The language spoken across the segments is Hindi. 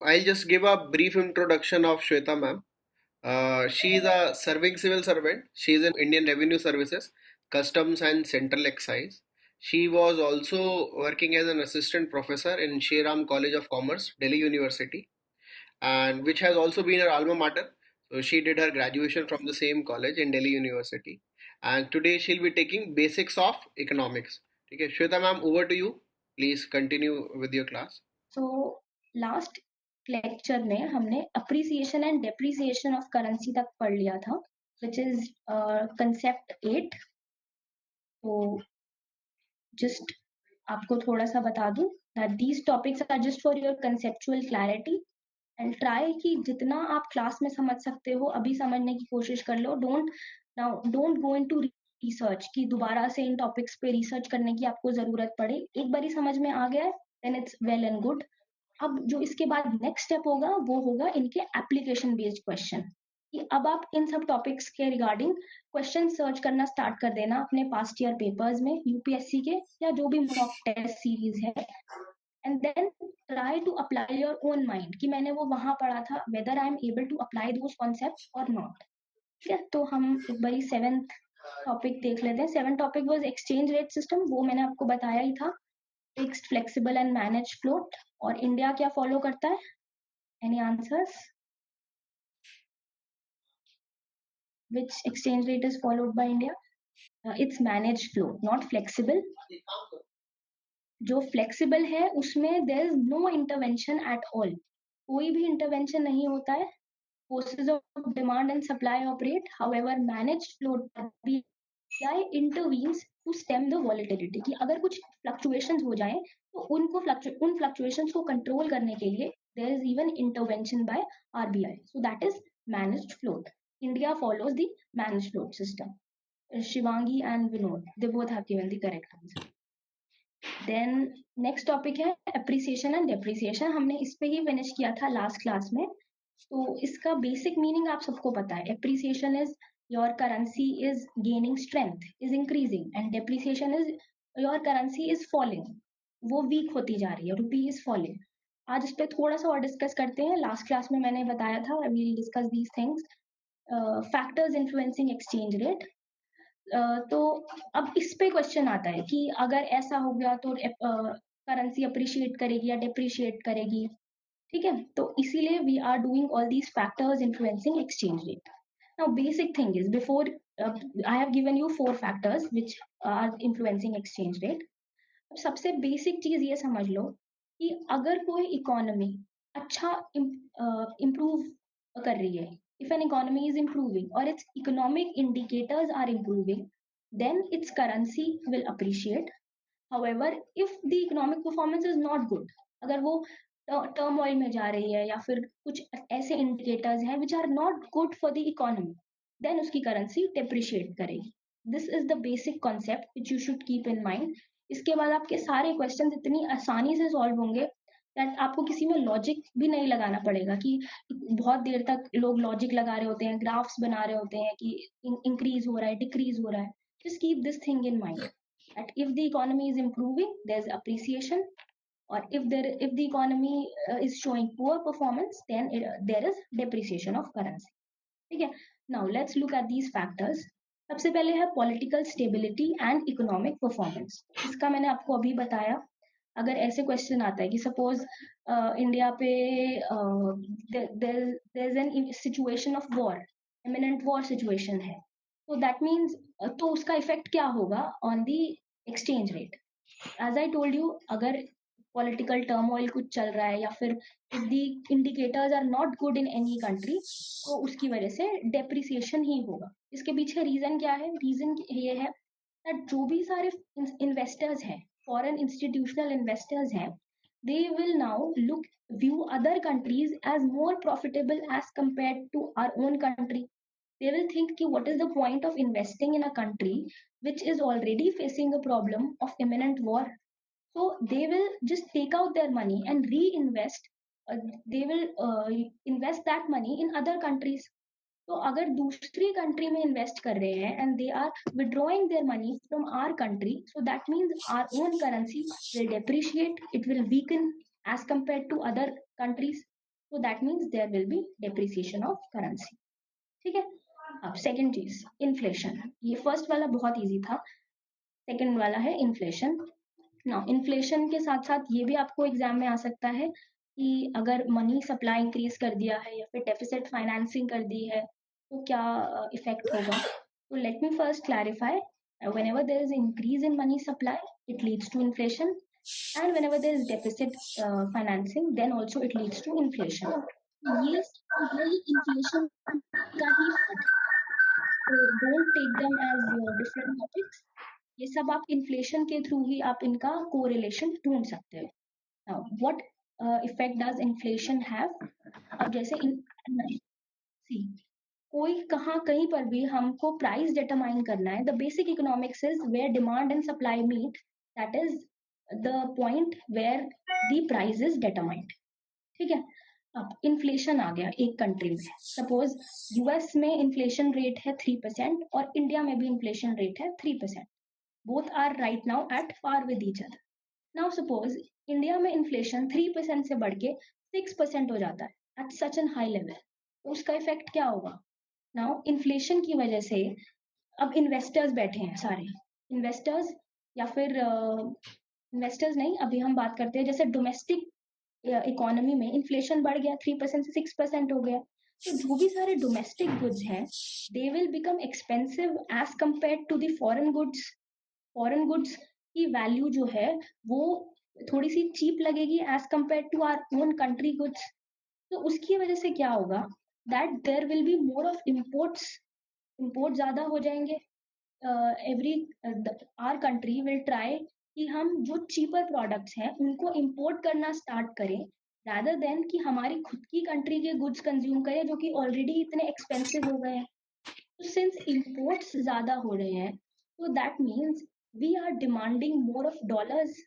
I'll just give a brief introduction of Shweta ma'am. She is a serving civil servant. She is in Indian Revenue Services, Customs and Central Excise. She was also working as an assistant professor in Shriram College of Commerce, Delhi University, and which has also been her alma mater. So she did her graduation from the same college in Delhi University, and today she'll be taking basics of economics. Okay, Shweta ma'am, over to you. Please continue with your class. So last lecture में हमने appreciation and depreciation of currency तक पढ़ लिया था, विच इज कंसेप्ट 8. तो जस्ट आपको थोड़ा सा बता दूं that these topics are just for your conceptual clarity and try कि जितना आप क्लास में समझ सकते हो अभी समझने की कोशिश कर लो. डोंट गो इनटू रिसर्च कि दोबारा से इन टॉपिक्स पे रिसर्च करने की आपको जरूरत पड़े. एक बारी समझ में आ गया है then it's well and good. अब जो इसके बाद नेक्स्ट स्टेप होगा वो होगा इनके एप्लीकेशन बेस्ड क्वेश्चन, कि अब आप इन सब टॉपिक्स के रिगार्डिंग क्वेश्चन सर्च करना स्टार्ट कर देना अपने पास्ट ईयर पेपर्स में, यूपीएससी के या जो भी मॉक टेस्ट सीरीज है, and then try to apply your own mind कि मैंने वो वहां पढ़ा था, whether I am able to apply those concepts और नॉट. ठीक है, तो हम एक बारी 7th टॉपिक देख लेते हैं. 7th topic was exchange rate system. वो मैंने आपको बताया ही था, fixed, flexible and manage float. और इंडिया क्या फॉलो करता है? Any answers? Which exchange rate is followed by India? It's managed float, not flexible. जो फ्लेक्सिबल है उसमें there is no intervention at all, कोई भी इंटरवेंशन नहीं होता है. Forces of demand and supply operate. However, managed float RBI intervenes to stem the volatility. कि अगर कुछ fluctuations हो जाएं तो उन fluctuations को control करने के लिए there is even intervention by RBI. So that is managed float. India follows the managed float system. Shivangi and Vinod, they both have given the correct answer. Then next topic है appreciation and depreciation. हमने इस पे ही finish किया था last class में. तो इसका बेसिक मीनिंग आप सबको पता है. Appreciation is your currency is gaining strength, is increasing, and depreciation is your currency is falling, वो वीक होती जा रही है, रुपी इज फॉलिंग. आज इस पे थोड़ा सा और डिस्कस करते हैं. लास्ट क्लास में मैंने बताया था we will discuss these things, factors influencing exchange rate. तो अब इस पे क्वेश्चन आता है कि अगर ऐसा हो गया तो करेंसी अप्रिशिएट करेगी या डिप्रिशिएट करेगी. ठीक है, तो इसीलिए we are doing all these factors influencing exchange rate. Now basic thing is before I have given you 4 factors which are influencing exchange rate. अब सबसे बेसिक चीज ये समझ लो कि अगर कोई इकोनॉमी अच्छा इम्प्रूव कर रही है, if an economy is improving or its economic indicators are improving, then its currency will appreciate. However, if the economic performance is not good, अगर वो टर्मोइल में जा रही है या फिर कुछ ऐसे इंडिकेटर्स हैं which are not good for the economy, then उसकी करेंसी डेप्रिशिएट करेगी. This is the basic concept which you should keep in mind. इसके बाद आपके सारे क्वेश्चंस इतनी आसानी से सॉल्व होंगे दैट आपको किसी में लॉजिक भी नहीं लगाना पड़ेगा, कि बहुत देर तक लोग लॉजिक लगा रहे होते हैं, ग्राफ्स बना रहे होते हैं कि इंक्रीज हो रहा है, डिक्रीज हो रहा है. Just keep this thing in mind that if the economy is improving, there's appreciation, or if the economy is showing poor performance, then there is depreciation of currency. ठीक है, now let's look at these factors. सबसे पहले है political stability and economic performance. इसका मैंने आपको अभी बताया. अगर ऐसे क्वेश्चन आता है कि सपोज इंडिया पे there is an situation of war, imminent war situation है, तो दैट मीन्स तो उसका इफेक्ट क्या होगा on the exchange rate. As I told you, अगर पॉलिटिकल टर्मोइल कुछ चल रहा है या फिर if the indicators are not good in any country, तो उसकी वजह से डेप्रिसिएशन ही होगा. इसके पीछे रीजन क्या है? रीजन ये है दैट जो भी सारे इन्वेस्टर्स हैं, फॉरेन इंस्टीट्यूशनल इन्वेस्टर्स हैं, they will now view other countries as more profitable as compared to our own country. They will think ki what is the point of investing in a country which is already facing a problem of imminent war. So they will just take out their money and reinvest. They will invest that money in other countries. तो अगर दूसरी कंट्री में इन्वेस्ट कर रहे हैं and they are withdrawing their money from our country, so that means our own currency will depreciate, it will weaken as compare to other countries. So that means there will be depreciation of currency. ठीक है. अब सेकंड चीज इन्फ्लेशन. ये फर्स्ट वाला बहुत इजी था. सेकंड वाला है इन्फ्लेशन. ना इन्फ्लेशन के साथ साथ ये भी आपको एग्जाम में आ सकता है कि अगर मनी सप्लाई इंक्रीज कर दिया है या फिर डेफिसिट फाइनेंसिंग कर दी है तो क्या इफेक्ट होगा. तो let me first clarify. Whenever there is increase in money supply, it leads to inflation, and whenever there is deficit financing, then also it leads to inflation. ये inflation का ही part है. So don't take them as different topics. ये सब आप इन्फ्लेशन के थ्रू ही आप इनका कोरिलेशन ढूंढ सकते हो. Now what effect does inflation have. अब जैसे सी कोई कहाँ कहीं पर भी हमको प्राइस डिटरमाइन करना है. The basic economics is where demand and supply meet. That is the point where the price is determined. ठीक है. अब इन्फ्लेशन आ गया एक कंट्री में. सपोज यूएस में इन्फ्लेशन रेट है 3% और इंडिया में भी इन्फ्लेशन रेट है 3%. both are right now at par with each other. Now suppose India में इन्फ्लेशन 3% से बढ़ के 6% हो जाता है at such an high level. तो उसका इफेक्ट क्या होगा. नाउ इन्फ्लेशन की वजह से अब इन्वेस्टर्स बैठे हैं सारे. इन्वेस्टर्स या फिर इन्वेस्टर्स नहीं, अभी हम बात करते हैं जैसे डोमेस्टिक इकोनॉमी में इन्फ्लेशन बढ़ गया 3% से 6% हो गया. तो जो भी सारे डोमेस्टिक गुड्स हैं they will become expensive as compare to the foreign goods. Foreign goods की वैल्यू जो है वो थोड़ी सी चीप लगेगी as compare to our own country goods. तो उसकी वजह से क्या होगा that there will be more of imports. Imports ज्यादा हो जाएंगे. Every our country will try कि हम जो चीपर प्रोडक्ट्स हैं उनको इम्पोर्ट करना स्टार्ट करें rather देन कि हमारी खुद की कंट्री के गुड्स कंज्यूम करें जो कि ऑलरेडी इतने एक्सपेंसिव हो गए हैं. तो सिंस इम्पोर्ट्स ज्यादा हो रहे हैं तो that means we are demanding more of dollars.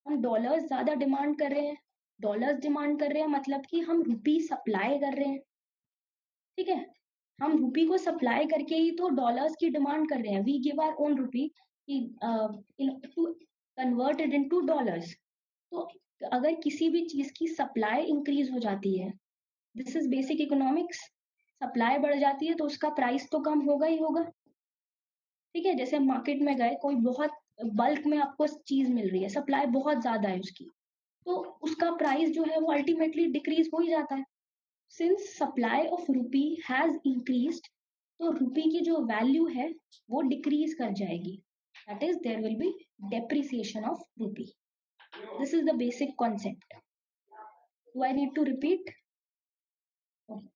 हम डॉलर्स ज्यादा डिमांड कर रहे हैं. डॉलर्स डिमांड कर रहे हैं मतलब कि हम रुपी सप्लाई कर रहे हैं. ठीक है. हम रुपी को सप्लाई करके ही तो डॉलर्स की डिमांड कर रहे हैं. We give our own rupee to convert it into dollars. तो अगर किसी भी चीज की सप्लाई इंक्रीज हो जाती है, this is basic economics. Supply बढ़ जाती है तो उसका प्राइस तो कम होगा ही होगा. ठीक है. जैसे मार्केट में गए, कोई बहुत बल्क में आपको चीज मिल रही है, सप्लाई बहुत ज्यादा है उसकी, तो उसका प्राइस जो है वो अल्टीमेटली डिक्रीज हो ही जाता है. Since supply of rupee has increased तो रुपी की जो वैल्यू है वो डिक्रीज कर जाएगी. That is there will be depreciation of rupee. This is the basic concept. Do I need to repeat.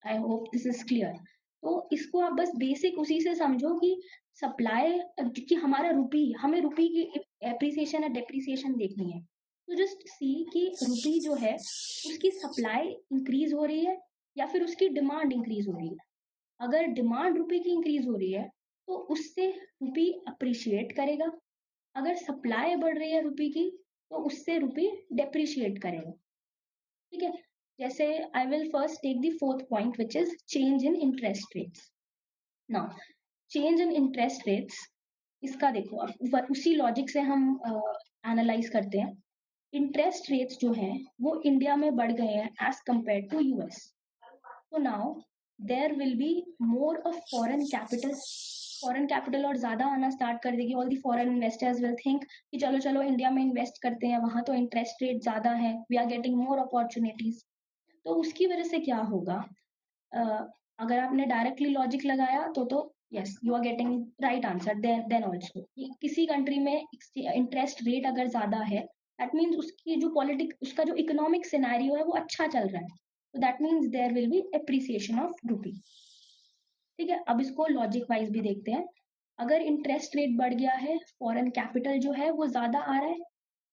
I hope this is clear. तो इसको आप बस बेसिक उसी से समझो कि सप्लाई कि हमारा रुपी, हमें रुपी की एप्रिसिएशन या डेप्रिसिएशन देखनी है. तो जस्ट सी कि रुपी जो है उसकी सप्लाई इंक्रीज हो रही है या फिर उसकी डिमांड इंक्रीज हो रही है. अगर डिमांड रुपी की इंक्रीज हो रही है तो उससे रुपी अप्रिशिएट करेगा. अगर सप्लाई बढ़ रही है रुपी की तो उससे रुपी डेप्रिशिएट करेगा. ठीक है. जैसे I will first take the fourth point which is change in interest rates. Now change in interest rates, इसका देखो अब उसी लॉजिक से हम एनालाइज करते हैं. इंटरेस्ट रेट्स जो है वो इंडिया में बढ़ गए हैं एज कंपेयर टू यूएस. तो now there will be more of foreign capital. Foreign capital और ज्यादा आना स्टार्ट कर देगी. All the foreign investors will think कि चलो चलो इंडिया में इन्वेस्ट करते हैं, वहां तो इंटरेस्ट रेट ज्यादा है, we are getting more opportunities. तो उसकी वजह से क्या होगा, अगर आपने डायरेक्टली लॉजिक लगाया तो yes you are getting right answer. Then also किसी कंट्री में इंटरेस्ट रेट अगर ज्यादा है दैट मीन्स उसकी जो उसका जो इकोनॉमिक सिनेरियो है वो अच्छा चल रहा है. तो that means there will be appreciation of rupee. ठीक है. अब इसको लॉजिक वाइज भी देखते हैं. अगर इंटरेस्ट रेट बढ़ गया है, फॉरेन कैपिटल जो है वो ज्यादा आ रहा है,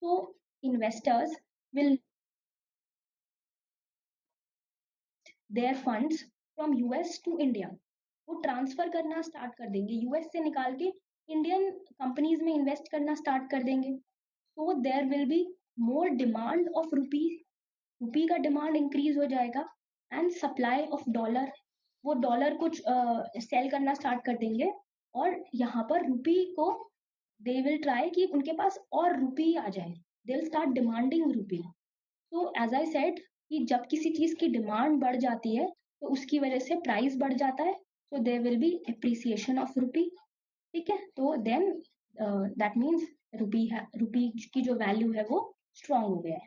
तो investors will their funds from US to India. वो ट्रांसफर करना स्टार्ट कर देंगे, यूएस से निकाल के इंडियन कंपनीज में इन्वेस्ट करना स्टार्ट कर देंगे. So there will be more demand of rupee. Rupee का डिमांड इंक्रीज हो जाएगा एंड सप्लाई ऑफ डॉलर. वो डॉलर कुछ सेल करना स्टार्ट कर देंगे और यहाँ पर रुपी को दे विल ट्राई कि उनके पास और रुपी आ जाए. They will start demanding rupee. So as I said, कि जब किसी चीज की डिमांड बढ़ जाती है तो उसकी वजह से प्राइस बढ़ जाता है, so there will be appreciation of rupee. ठीक है, तो then that means rupee की जो वैल्यू है वो स्ट्रांग हो गया है.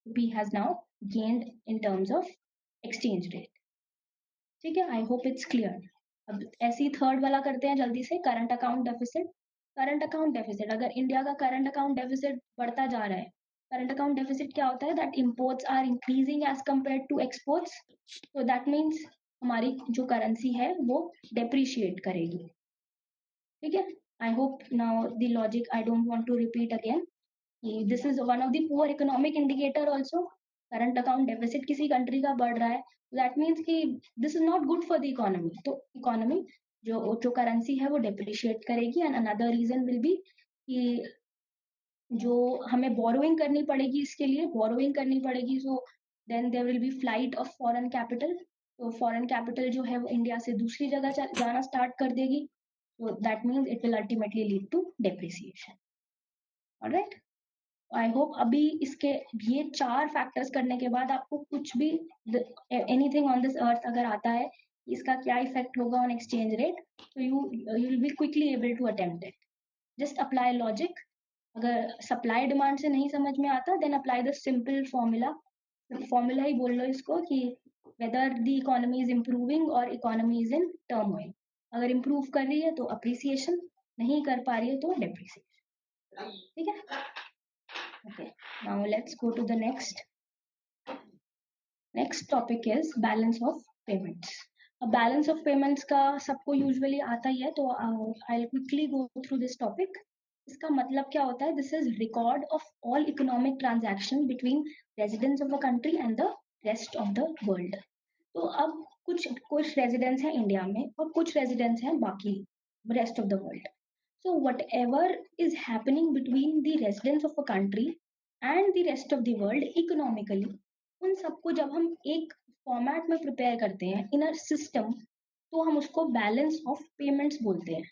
Rupee has now gained in terms of exchange rate. ठीक है, आई होप इट्स क्लियर. अब ऐसे ही थर्ड वाला करते हैं जल्दी से, current account deficit. Current account deficit, अगर इंडिया का करंट अकाउंट डेफिसिट बढ़ता जा रहा है, करंट अकाउंट डेफिसिट क्या होता है? That imports are increasing as compare to exports, तो दैट मीन्स हमारी जो करेंसी है वो डेप्रिशिएट करेगी. ठीक है, I hope now the logic I don't want to repeat again. This is one of the poor economic indicator also. Current account deficit किसी कंट्री का बढ़ रहा है, दैट मीन्स कि this is not good for the economy. तो इकोनॉमी जो करेंसी है वो डेप्रिशिएट करेगी. And another reason will be कि जो हमें बोरोइंग करनी पड़ेगी, इसके लिए बोरोइंग करनी पड़ेगी, so then there will be flight of foreign capital. तो फॉरेन कैपिटल जो है वो इंडिया से दूसरी जगह जाना स्टार्ट कर देगी, so that means it will ultimately lead to depreciation. All right, I hope अभी इसके ये 4 फैक्टर्स करने के बाद आपको कुछ भी एनीथिंग ऑन दिस अर्थ अगर आता है इसका क्या इफेक्ट होगा ऑन एक्सचेंज रेट, तो you will be quickly able to attempt it. Just apply logic. अगर सप्लाई डिमांड से नहीं समझ में आता, then apply the simple formula ही बोल लो इसको कि whether the economy is improving और इकोनॉमी इज इन टर्मोइल. अगर इम्प्रूव कर रही है तो अप्रिसिएशन, नहीं कर पा रही है तो डेप्रिसिएशन. ठीक है. Okay, now let's go to the next. Next topic is balance of payments. अब balance of payments का सबको usually आता ही है, तो I'll quickly go through this topic. इसका मतलब क्या होता है? This is record of all economic transaction between residents of a country and the rest of the world. तो अब कुछ residents हैं इंडिया में और कुछ residents हैं बाकी rest of the world. So whatever is happening between the residents of a country and the rest of the world economically, उन सबको जब हम एक फॉर्मेट में प्रिपेयर करते हैं इन अ सिस्टम, तो हम उसको बैलेंस ऑफ पेमेंट्स बोलते हैं.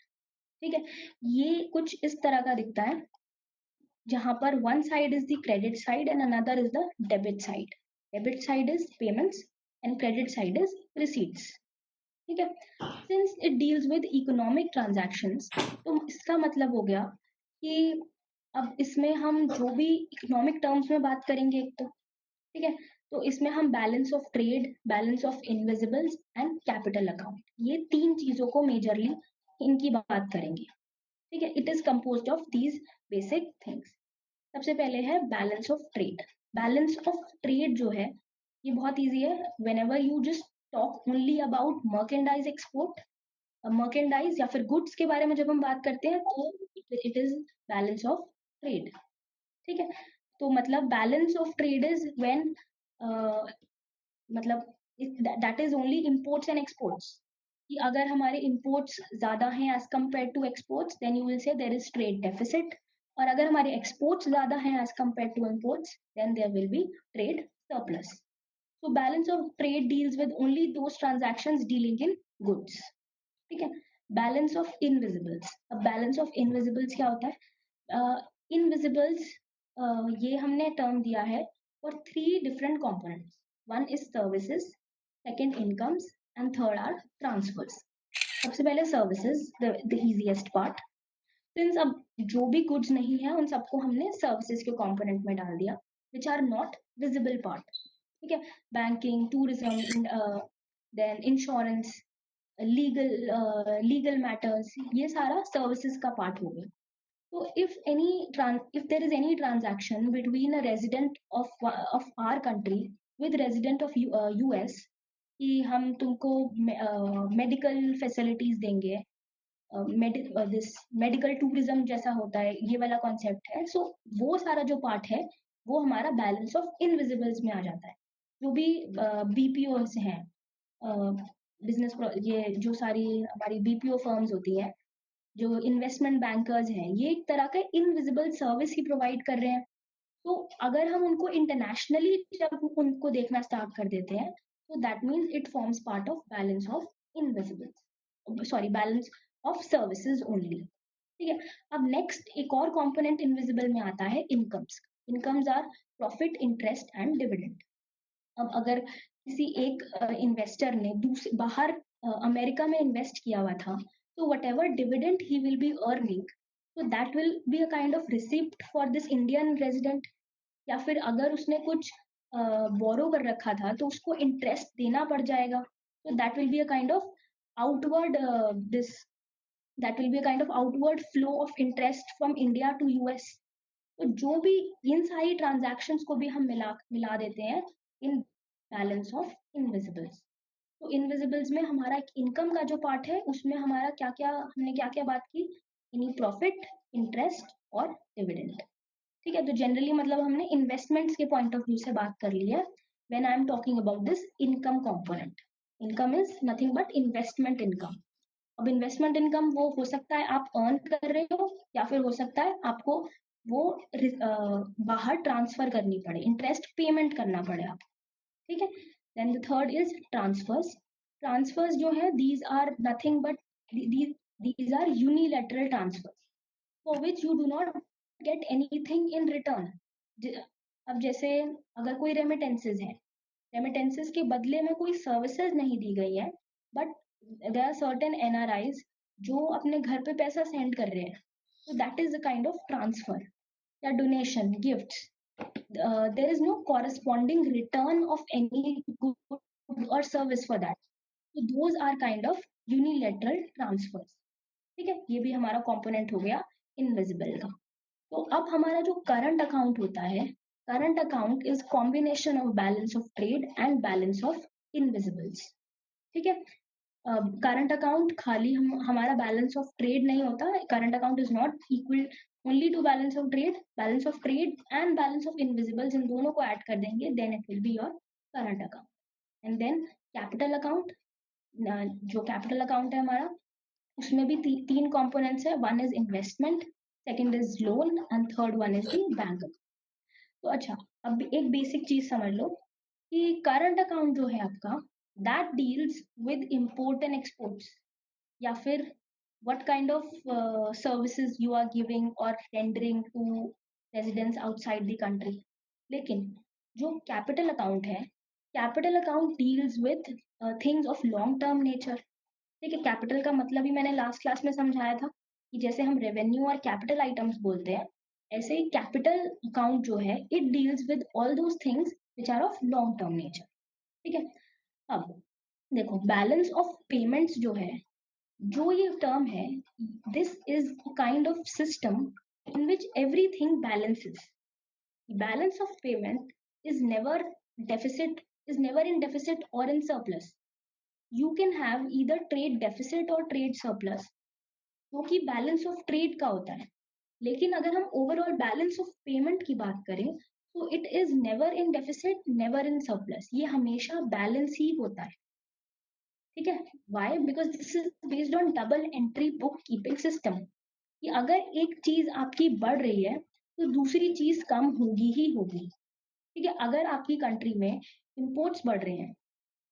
ठीक है, ये कुछ इस तरह का दिखता है, जहां पर one side is the credit side and another is the debit side. Debit side is payments and credit side is receipts. ठीक है, since it deals with economic transactions, तो इसका मतलब हो गया कि अब इसमें हम जो भी इकोनॉमिक टर्म्स में बात करेंगे एक तो, ठीक है, तो इसमें हम balance of trade, balance of invisibles and capital account, ये 3 चीजों को मेजरली इनकी बात करेंगे. ठीक है, it is composed of these basic things. सबसे पहले है balance of trade. Balance of trade जो है ये बहुत इजी है. Whenever you just talk only about merchandise export, merchandise या फिर गुड्स के बारे में जब हम बात करते हैं तो it is balance of trade. ठीक है, तो मतलब balance of trade is when मतलब that is only imports and exports. कि अगर हमारे इंपोर्ट्स ज्यादा हैं as compare to exports, then you will say there is trade deficit. और अगर हमारे एक्सपोर्ट्स ज्यादा हैं as compare to imports, then there will be trade surplus. So balance of trade deals with only those transactions dealing in goods. ठीक है, बैलेंस ऑफ इनविजिबल्स. अब बैलेंस ऑफ इनविजिबल्स क्या होता है? इनविजिबल्स ये हमने टर्म दिया है for 3 different components. One is services, second incomes and third are transfers. सबसे पहले services, the easiest part. Since अब जो भी गुड्स नहीं है उन सबको हमने सर्विसेज के कंपोनेंट में डाल दिया, which are not visible part. ठीक है, banking, tourism, then insurance, legal matters, ये सारा सर्विसेज का पार्ट हो गया. तो if there is any transaction between a resident of our country with resident of US, कि हम तुमको मेडिकल फैसिलिटीज देंगे, दिस मेडिकल टूरिज्म जैसा होता है, ये वाला कॉन्सेप्ट है. सो वो सारा जो पार्ट है वो हमारा बैलेंस ऑफ इनविजिबल्स में आ जाता है. जो भी बीपीओ हैं, बिजनेस, ये जो सारी हमारी बीपीओ फर्म्स होती हैं, जो इन्वेस्टमेंट बैंकर्स हैं, ये एक तरह का इनविजिबल सर्विस ही प्रोवाइड कर रहे हैं. तो अगर हम उनको इंटरनेशनली जब उनको देखना स्टार्ट कर देते हैं, तो that means it forms part of balance of invisible, sorry, balance of services only. ठीक है, अब नेक्स्ट एक और कंपोनेंट इनविजिबल में आता है incomes. Incomes are profit, interest and dividend. अब अगर किसी एक इन्वेस्टर ने बाहर अमेरिका में इन्वेस्ट किया हुआ था, तो whatever dividend he will be earning, तो that will be a kind of receipt for this Indian resident. या फिर अगर उसने कुछ बोरो कर रखा था तो उसको इंटरेस्ट देना पड़ जाएगा, तो that will be a kind of outward this that will be a kind of outward flow of interest from India to US. तो जो भी इन सारी ट्रांजैक्शंस को भी हम मिला मिला देते हैं इन बैलेंस ऑफ इनविजिबल्स। तो इनविजिबल्स में हमारा एक इनकम का जो पार्ट है, उसमें हमारा क्या क्या हमने क्या क्या बात की, एनी प्रॉफिट, इंटरेस्ट और डिविडेंड। ठीक है, तो जनरली मतलब हमने इन्वेस्टमेंट्स के पॉइंट ऑफ व्यू से बात कर ली है when I am talking about this income component. Income is nothing but investment income. अब इन्वेस्टमेंट इनकम वो हो सकता है आप अर्न कर रहे हो, या फिर हो सकता है आपको वो बाहर ट्रांसफर करनी पड़े, इंटरेस्ट पेमेंट करना पड़े आप। ठीक है, then the third is transfers. Transfers जो है these are nothing but these are unilateral transfers for which you do not get anything in return। अब जैसे अगर कोई रेमिटेंसेज है, रेमिटेंसेज के बदले में कोई सर्विसेज नहीं दी गई है, but there are certain NRIs जो अपने घर पे पैसा सेंड कर रहे हैं, तो that is a kind of transfer या donation, gifts. There is no corresponding return of any good और सर्विस फॉर दैट, तो those are kind of unilateral transfers. ठीक है, ये भी हमारा कंपोनेंट हो गया इनविजिबल का। तो अब हमारा जो करंट अकाउंट होता है, current account is combination of balance of trade and balance of invisibles. ठीक है, करंट अकाउंट खाली हमारा बैलेंस ऑफ ट्रेड नहीं होता, current account is not equal only to balance of trade, balance of trade and balance of invisibles, इन दोनों को ऐड कर देंगे, then it will be your current account. And then capital account, जो कैपिटल अकाउंट है हमारा, उसमें भी तीन कंपोनेंट्स है, one is investment, second is loan and third one is the bank. तो अच्छा, अब एक बेसिक चीज समझ लो कि करंट अकाउंट जो है आपका, that deals with import and exports, या फिर what kind of services you are giving or rendering to residents outside the country। लेकिन जो कैपिटल अकाउंट है, capital account deals with things of long term nature. ठीक है, कैपिटल का मतलब ही मैंने लास्ट क्लास में समझाया था कि जैसे हम रेवेन्यू और कैपिटल आइटम्स बोलते हैं, ऐसे ही कैपिटल अकाउंट जो है it deals with all those things which are of long term nature. ठीक है, अब देखो बैलेंस ऑफ पेमेंट्स जो है, जो ये टर्म है, this is kind of system in which everything balances. Balance of payment is never deficit, is never in deficit or in surplus। You can have either trade deficit or trade surplus, जो कि बैलेंस ऑफ ट्रेड का होता है। लेकिन अगर हम ओवरऑल बैलेंस ऑफ पेमेंट की बात करें, तो it is never in deficit, never in surplus, ये हमेशा बैलेंस ही होता है। ठीक है, why? Because this is based on double entry bookkeeping system, कि अगर एक चीज आपकी बढ़ रही है तो दूसरी चीज कम होगी ही होगी। ठीक है, अगर आपकी कंट्री में इंपोर्ट्स बढ़ रहे हैं,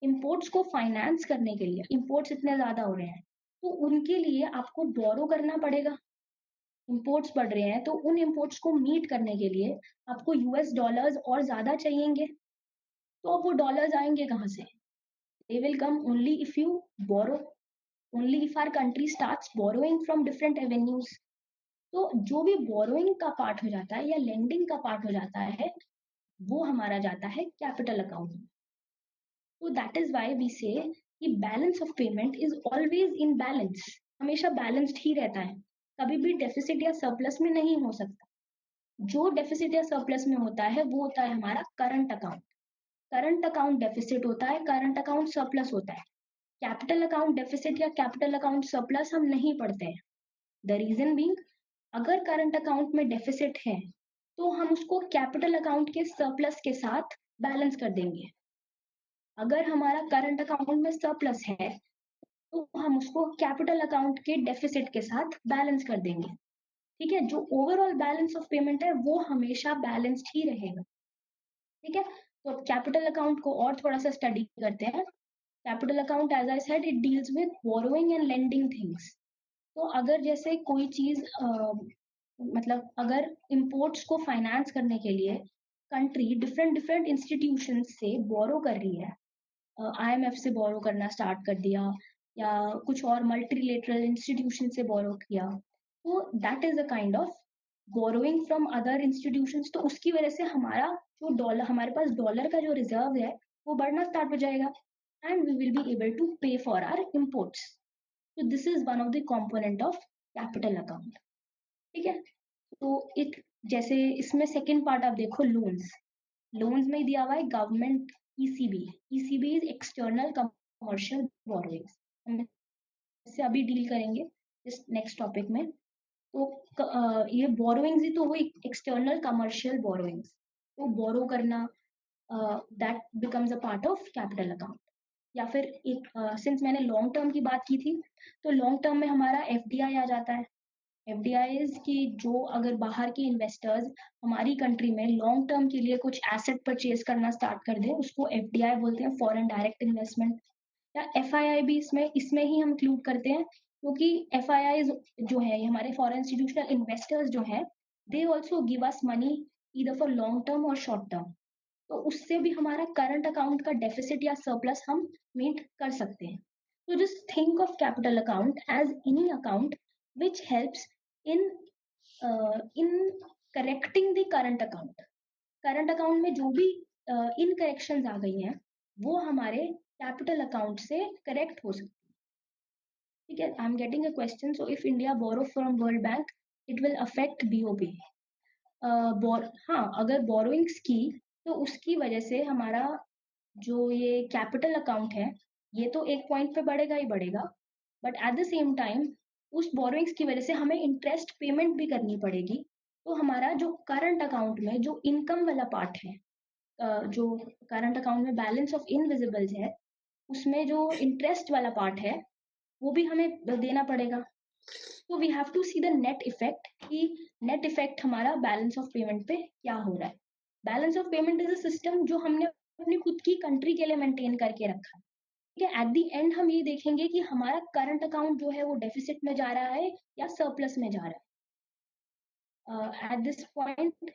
इंपोर्ट्स को फाइनेंस करने के लिए, इंपोर्ट्स इतने ज्यादा हो रहे हैं तो उनके लिए आपको बोरो करना पड़ेगा। इंपोर्ट्स बढ़ रहे हैं तो उन इंपोर्ट्स को मीट करने के लिए आपको यूएस डॉलर्स और ज्यादा चाहिएंगे। तो अब वो डॉलर्स आएंगे कहाँ से? They will come only if you borrow, only if our country starts borrowing from different avenues. तो जो भी बोरोइंग का पार्ट हो जाता है या लेंडिंग का पार्ट हो जाता है, वो हमारा जाता है कैपिटल अकाउंट में। तो दैट इज वाई वी से कि balance of payment is always in balance, हमेशा बैलेंस्ड ही रहता है, कभी भी डेफिसिट या सरप्लस में नहीं हो सकता। जो डेफिसिट या सरप्लस में होता है वो होता है हमारा current account. Current account deficit होता है, करंट अकाउंट सरप्लस होता है। कैपिटल अकाउंट डेफिसिट या कैपिटल अकाउंट सरप्लस हम नहीं पढ़ते हैं। द रीजन बीइंग, अगर करंट अकाउंट में डेफिसिट है तो हम उसको कैपिटल अकाउंट के सरप्लस के साथ बैलेंस कर देंगे। अगर हमारा करंट अकाउंट में सरप्लस है तो हम उसको कैपिटल अकाउंट के डेफिसिट के साथ बैलेंस कर देंगे। ठीक है, जो ओवरऑल बैलेंस ऑफ पेमेंट है वो हमेशा बैलेंस्ड ही रहेगा। ठीक है, तो अब कैपिटल अकाउंट को और थोड़ा सा स्टडी करते हैं। Capital account, as I said, it deals with borrowing and lending things. तो अगर जैसे कोई चीज मतलब अगर इंपोर्ट्स को फाइनेंस करने के लिए कंट्री डिफरेंट डिफरेंट इंस्टीट्यूशन से बोरो कर रही है, IMF से बोरो करना स्टार्ट कर दिया या कुछ और मल्टीलेटरल इंस्टीट्यूशन से बोरो किया, तो that is a kind of borrowing from other institutions. तो उसकी वजह से हमारा जो डॉलर, हमारे पास डॉलर का जो रिजर्व है वो बढ़ना स्टार्ट हो जाएगा and we will be able to pay for our imports. तो this is one of the component of capital account. ठीक है, तो एक जैसे इसमें सेकेंड पार्ट आप देखो, लोन्स। लोन्स में दिया हुआ है government ECB। ECB is external commercial borrowings. हम इससे अभी डील करेंगे इस नेक्स्ट टॉपिक में। तो ये बोरोइंग्स ही तो वो एक्सटर्नल कमर्शियल बोरोइंग्स, तो बोरो करना, that becomes a part of capital account. या फिर एक सिंस मैंने लॉन्ग टर्म की बात की थी, तो लॉन्ग टर्म में हमारा FDI आ जाता है। FDIs की जो अगर बाहर के इन्वेस्टर्स हमारी कंट्री में लॉन्ग टर्म के लिए कुछ एसेट परचेज करना स्टार्ट कर दे, उसको FDI बोलते हैं, फॉरेन डायरेक्ट इन्वेस्टमेंट। या FII भी इसमें ही हम इंक्लूड करते हैं, क्योंकि FII जो है, हमारे फॉरेन इंस्टीट्यूशनल इन्वेस्टर्स जो हैं, they also give us money either for long term और शॉर्ट टर्म। तो उससे भी हमारा करंट अकाउंट का डेफिसिट या सरप्लस हम मीट कर सकते हैं। तो just think of capital account as any account which helps in in correcting the current account. Current account में जो भी इनकरेक्शंस आ गई हैं, वो हमारे कैपिटल अकाउंट से करेक्ट हो सकती है। ठीक है, I am getting a question, so if India borrow from World Bank it will affect BOP। हाँ, अगर बोरोइंग्स की, तो उसकी वजह से हमारा जो ये कैपिटल अकाउंट है, ये तो एक पॉइंट पे बढ़ेगा ही बढ़ेगा, but at the same time उस बोरोइंग्स की वजह से हमें इंटरेस्ट पेमेंट भी करनी पड़ेगी। तो हमारा जो करंट अकाउंट में जो इनकम वाला पार्ट है, जो करंट अकाउंट में बैलेंस ऑफ इनविजिबल्स है, उसमें जो इंटरेस्ट वाला पार्ट है वो भी हमें देना पड़ेगा। तो we have to see the net effect, कि नेट इफेक्ट हमारा बैलेंस ऑफ पेमेंट पे क्या हो रहा है। Balance of payment is a system जो हमने अपनी खुद की कंट्री के लिए मेंटेन करके रखा है। ठीक है, एट द एंड हम ये देखेंगे कि हमारा करंट अकाउंट जो है वो डेफिसिट में जा रहा है या सरप्लस में जा रहा है। एट दिस पॉइंट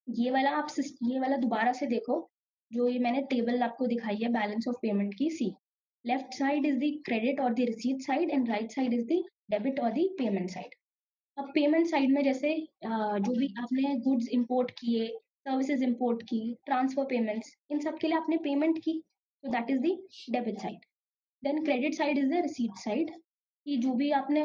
ये वाला दोबारा से देखो, जो ये मैंने टेबल आपको दिखाई है बैलेंस ऑफ पेमेंट की। See, left side is the credit और the receipt side and right side is the debit और द पेमेंट साइड। अब पेमेंट साइड में जैसे जो भी आपने गुड्स इंपोर्ट किए, सर्विसेज इंपोर्ट की, ट्रांसफर पेमेंट्स, इन सब के लिए आपने पेमेंट की, तो that is the debit side. Then credit side is the receipt side, कि जो भी आपने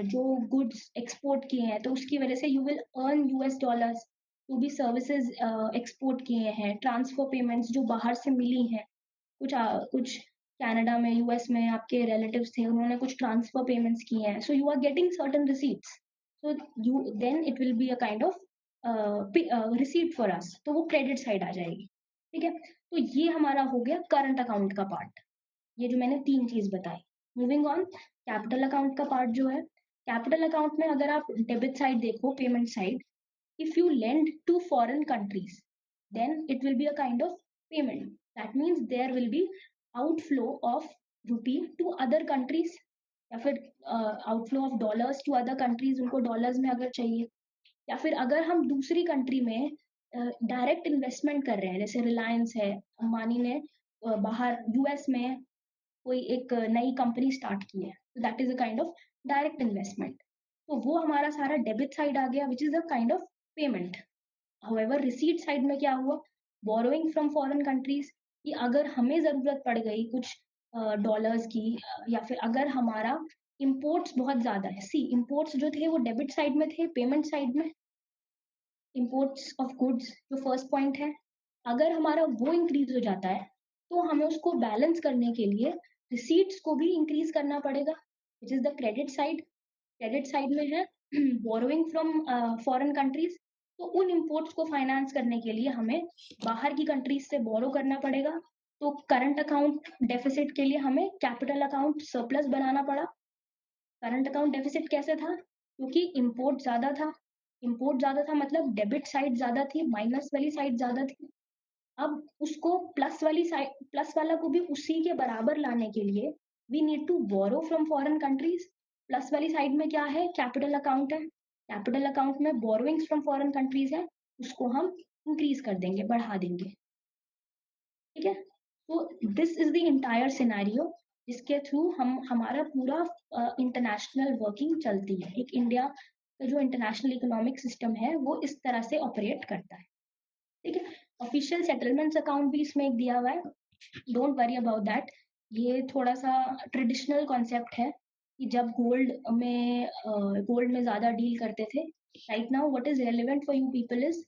जो गुड्स एक्सपोर्ट किए हैं, तो उसकी वजह से you will earn US dollars. जो भी सर्विसेज एक्सपोर्ट किए हैं, ट्रांसफर पेमेंट्स जो बाहर से मिली हैं, कुछ कनाडा में, US में आपके रिलेटिव्स थे, उन्होंने कुछ ट्रांसफर पेमेंट्स किए हैं, so you are getting certain receipts, so you then it will be a kind of receipt for us, तो वो क्रेडिट साइड आ जाएगी। ठीक है, तो ये हमारा हो गया करंट अकाउंट का पार्ट, ये जो मैंने 3 चीज बताई। मूविंग ऑन, कैपिटल अकाउंट का पार्ट जो है, कैपिटल अकाउंट में अगर आप डेबिट साइड देखो, payment side, if you lend to foreign countries, then it will be a kind of payment. That means there will be outflow of rupee to other countries, या फिर outflow of dollars to other countries, उनको डॉलर्स में अगर चाहिए। या फिर अगर हम दूसरी कंट्री में डायरेक्ट इन्वेस्टमेंट कर रहे हैं, जैसे रिलायंस है, अंबानी ने बाहर US में कोई एक नई कंपनी स्टार्ट की है, that is a kind of direct investment, तो वो हमारा सारा डेबिट साइड आ गया, which is a kind of payment. However receipt side में क्या हुआ, बोरोइंग फ्रॉम फॉरेन कंट्रीज, कि अगर हमें जरूरत पड़ गई कुछ डॉलर्स की, या फिर अगर हमारा इंपोर्ट्स बहुत ज्यादा है। सी, इंपोर्ट्स जो थे वो डेबिट साइड में थे, पेमेंट साइड में इंपोर्ट्स ऑफ गुड्स जो फर्स्ट पॉइंट है, अगर हमारा वो इंक्रीज हो जाता है, तो हमें उसको बैलेंस करने के लिए रिसीट्स को भी इंक्रीज करना पड़ेगा, विच is the credit side. Credit side में है बोरोइंग फ्रॉम फॉरेन कंट्रीज, तो उन इंपोर्ट्स को फाइनेंस करने के लिए हमें बाहर की कंट्रीज से बोरो करना पड़ेगा। तो करंट अकाउंट डेफिसिट के लिए हमें कैपिटल अकाउंट सरप्लस बनाना पड़ा। करंट अकाउंट डेफिसिट कैसे था, क्योंकि इंपोर्ट ज्यादा था। इंपोर्ट ज्यादा था मतलब डेबिट साइड ज्यादा थी, माइनस वाली साइड ज्यादा थी। अब उसको प्लस वाली साइड, प्लस वाला को भी उसी के बराबर लाने के लिए we need to borrow from foreign countries. Plus वाली साइड में क्या है, कैपिटल अकाउंट है। कैपिटल अकाउंट में बोरोइंग्स फ्रॉम फॉरेन कंट्रीज है, उसको हम इंक्रीज कर देंगे, बढ़ा देंगे, ठीक है। तो this is the entire scenario जिसके थ्रू हम हमारा पूरा इंटरनेशनल वर्किंग चलती है। एक इंडिया का जो इंटरनेशनल इकोनॉमिक सिस्टम है वो इस तरह से ऑपरेट करता है, ठीक है। ऑफिशियल सेटलमेंट्स अकाउंट भी इसमें एक दिया हुआ है, डोंट वरी अबाउट दैट। ये थोड़ा सा ट्रेडिशनल कॉन्सेप्ट है कि जब गोल्ड में ज़्यादा डील करते थे। Right now what is relevant for you people is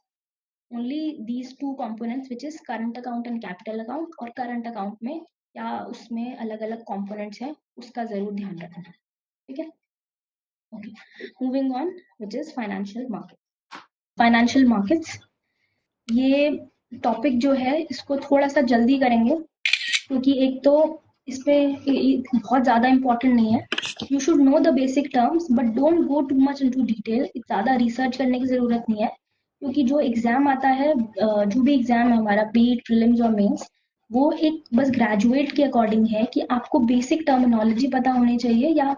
only these two components which is current account and capital account. और करंट अकाउंट में क्या उसमें अलग अलग कंपोनेंट्स हैं उसका ज़रूर ध्यान रखना, ठीक है। Okay, moving on, which is financial market. Financial markets, ये टॉपिक जो है इसको थोड़ा सा जल्दी करेंगे क्योंकि एक तो इसमें बहुत ज़्यादा इम्पोर्टेंट नहीं है। You should know the basic terms but don't go too much into detail. ज़्यादा रिसर्च करने की ज़रूरत नहीं है क्योंकि जो एग्ज़ाम आता है, जो भी एग्ज़ाम है हमारा, बीट प्रीलिम्स और मेंस, वो एक बस ग्रेजुएट के अकॉर्डिंग है कि आपको बेसिक टर्मिनोलॉजी पता होनी चाहिए, या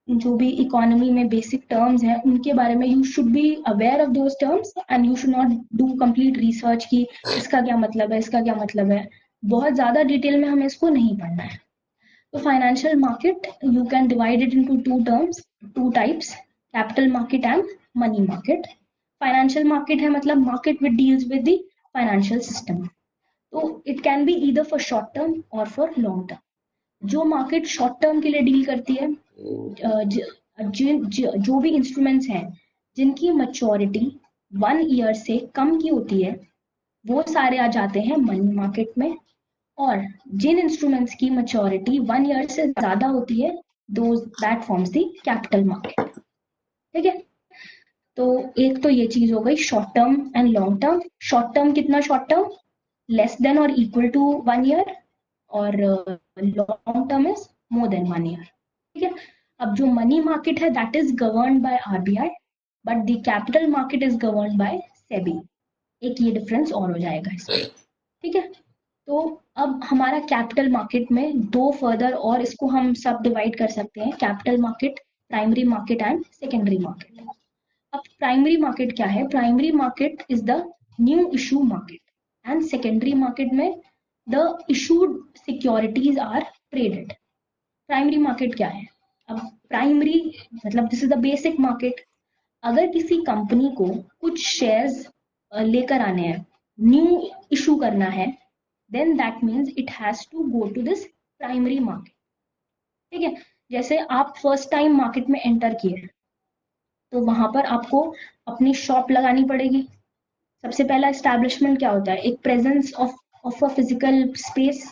जो भी इकोनॉमी में बेसिक टर्म्स हैं उनके बारे में you should be aware of those terms and you should not do complete research की इसका क्या मतलब है, इसका क्या मतलब है। बहुत ज़्यादा डिटेल में हमें इसको नहीं पढ़ना है। तो financial market you can divide it into two types, capital market and money market. Financial market है मतलब market which deals with the financial system. तो it can be either for short term और फॉर लॉन्ग टर्म। जो मार्केट शॉर्ट टर्म के लिए डील करती है, जो भी इंस्ट्रूमेंट्स हैं जिनकी मैच्योरिटी 1 ईयर से कम की होती है वो सारे आ जाते हैं मनी मार्केट में। और जिन इंस्ट्रूमेंट्स की मैच्योरिटी 1 ईयर से ज्यादा होती है दो that forms the capital market, ठीक है। तो एक तो ये चीज हो गई short term and long term. Short term कितना शॉर्ट टर्म, लेस देन और इक्वल टू 1 ईयर, और long term is more than 1 year, ठीक है। अब जो मनी मार्केट है that is govern by RBI but the capital market is govern by SEBI. एक ये डिफरेंस और हो जाएगा इसमें, ठीक है। तो अब हमारा कैपिटल मार्केट में दो फर्दर और इसको हम सब डिवाइड कर सकते हैं, capital market, primary market and secondary market. अब प्राइमरी मार्केट क्या है, primary market is the new issue market and secondary market में the issued securities are traded. Primary market क्या है, अब प्राइमरी मतलब this is the basic market. अगर किसी कंपनी को कुछ शेयर्स लेकर आने हैं, न्यू इशू करना है, then that means it has to go to this primary market, ठीक है। जैसे आप फर्स्ट टाइम मार्केट में एंटर किए तो वहां पर आपको अपनी शॉप लगानी पड़ेगी। सबसे पहला एस्टैब्लिशमेंट क्या होता है, एक presence of a physical space.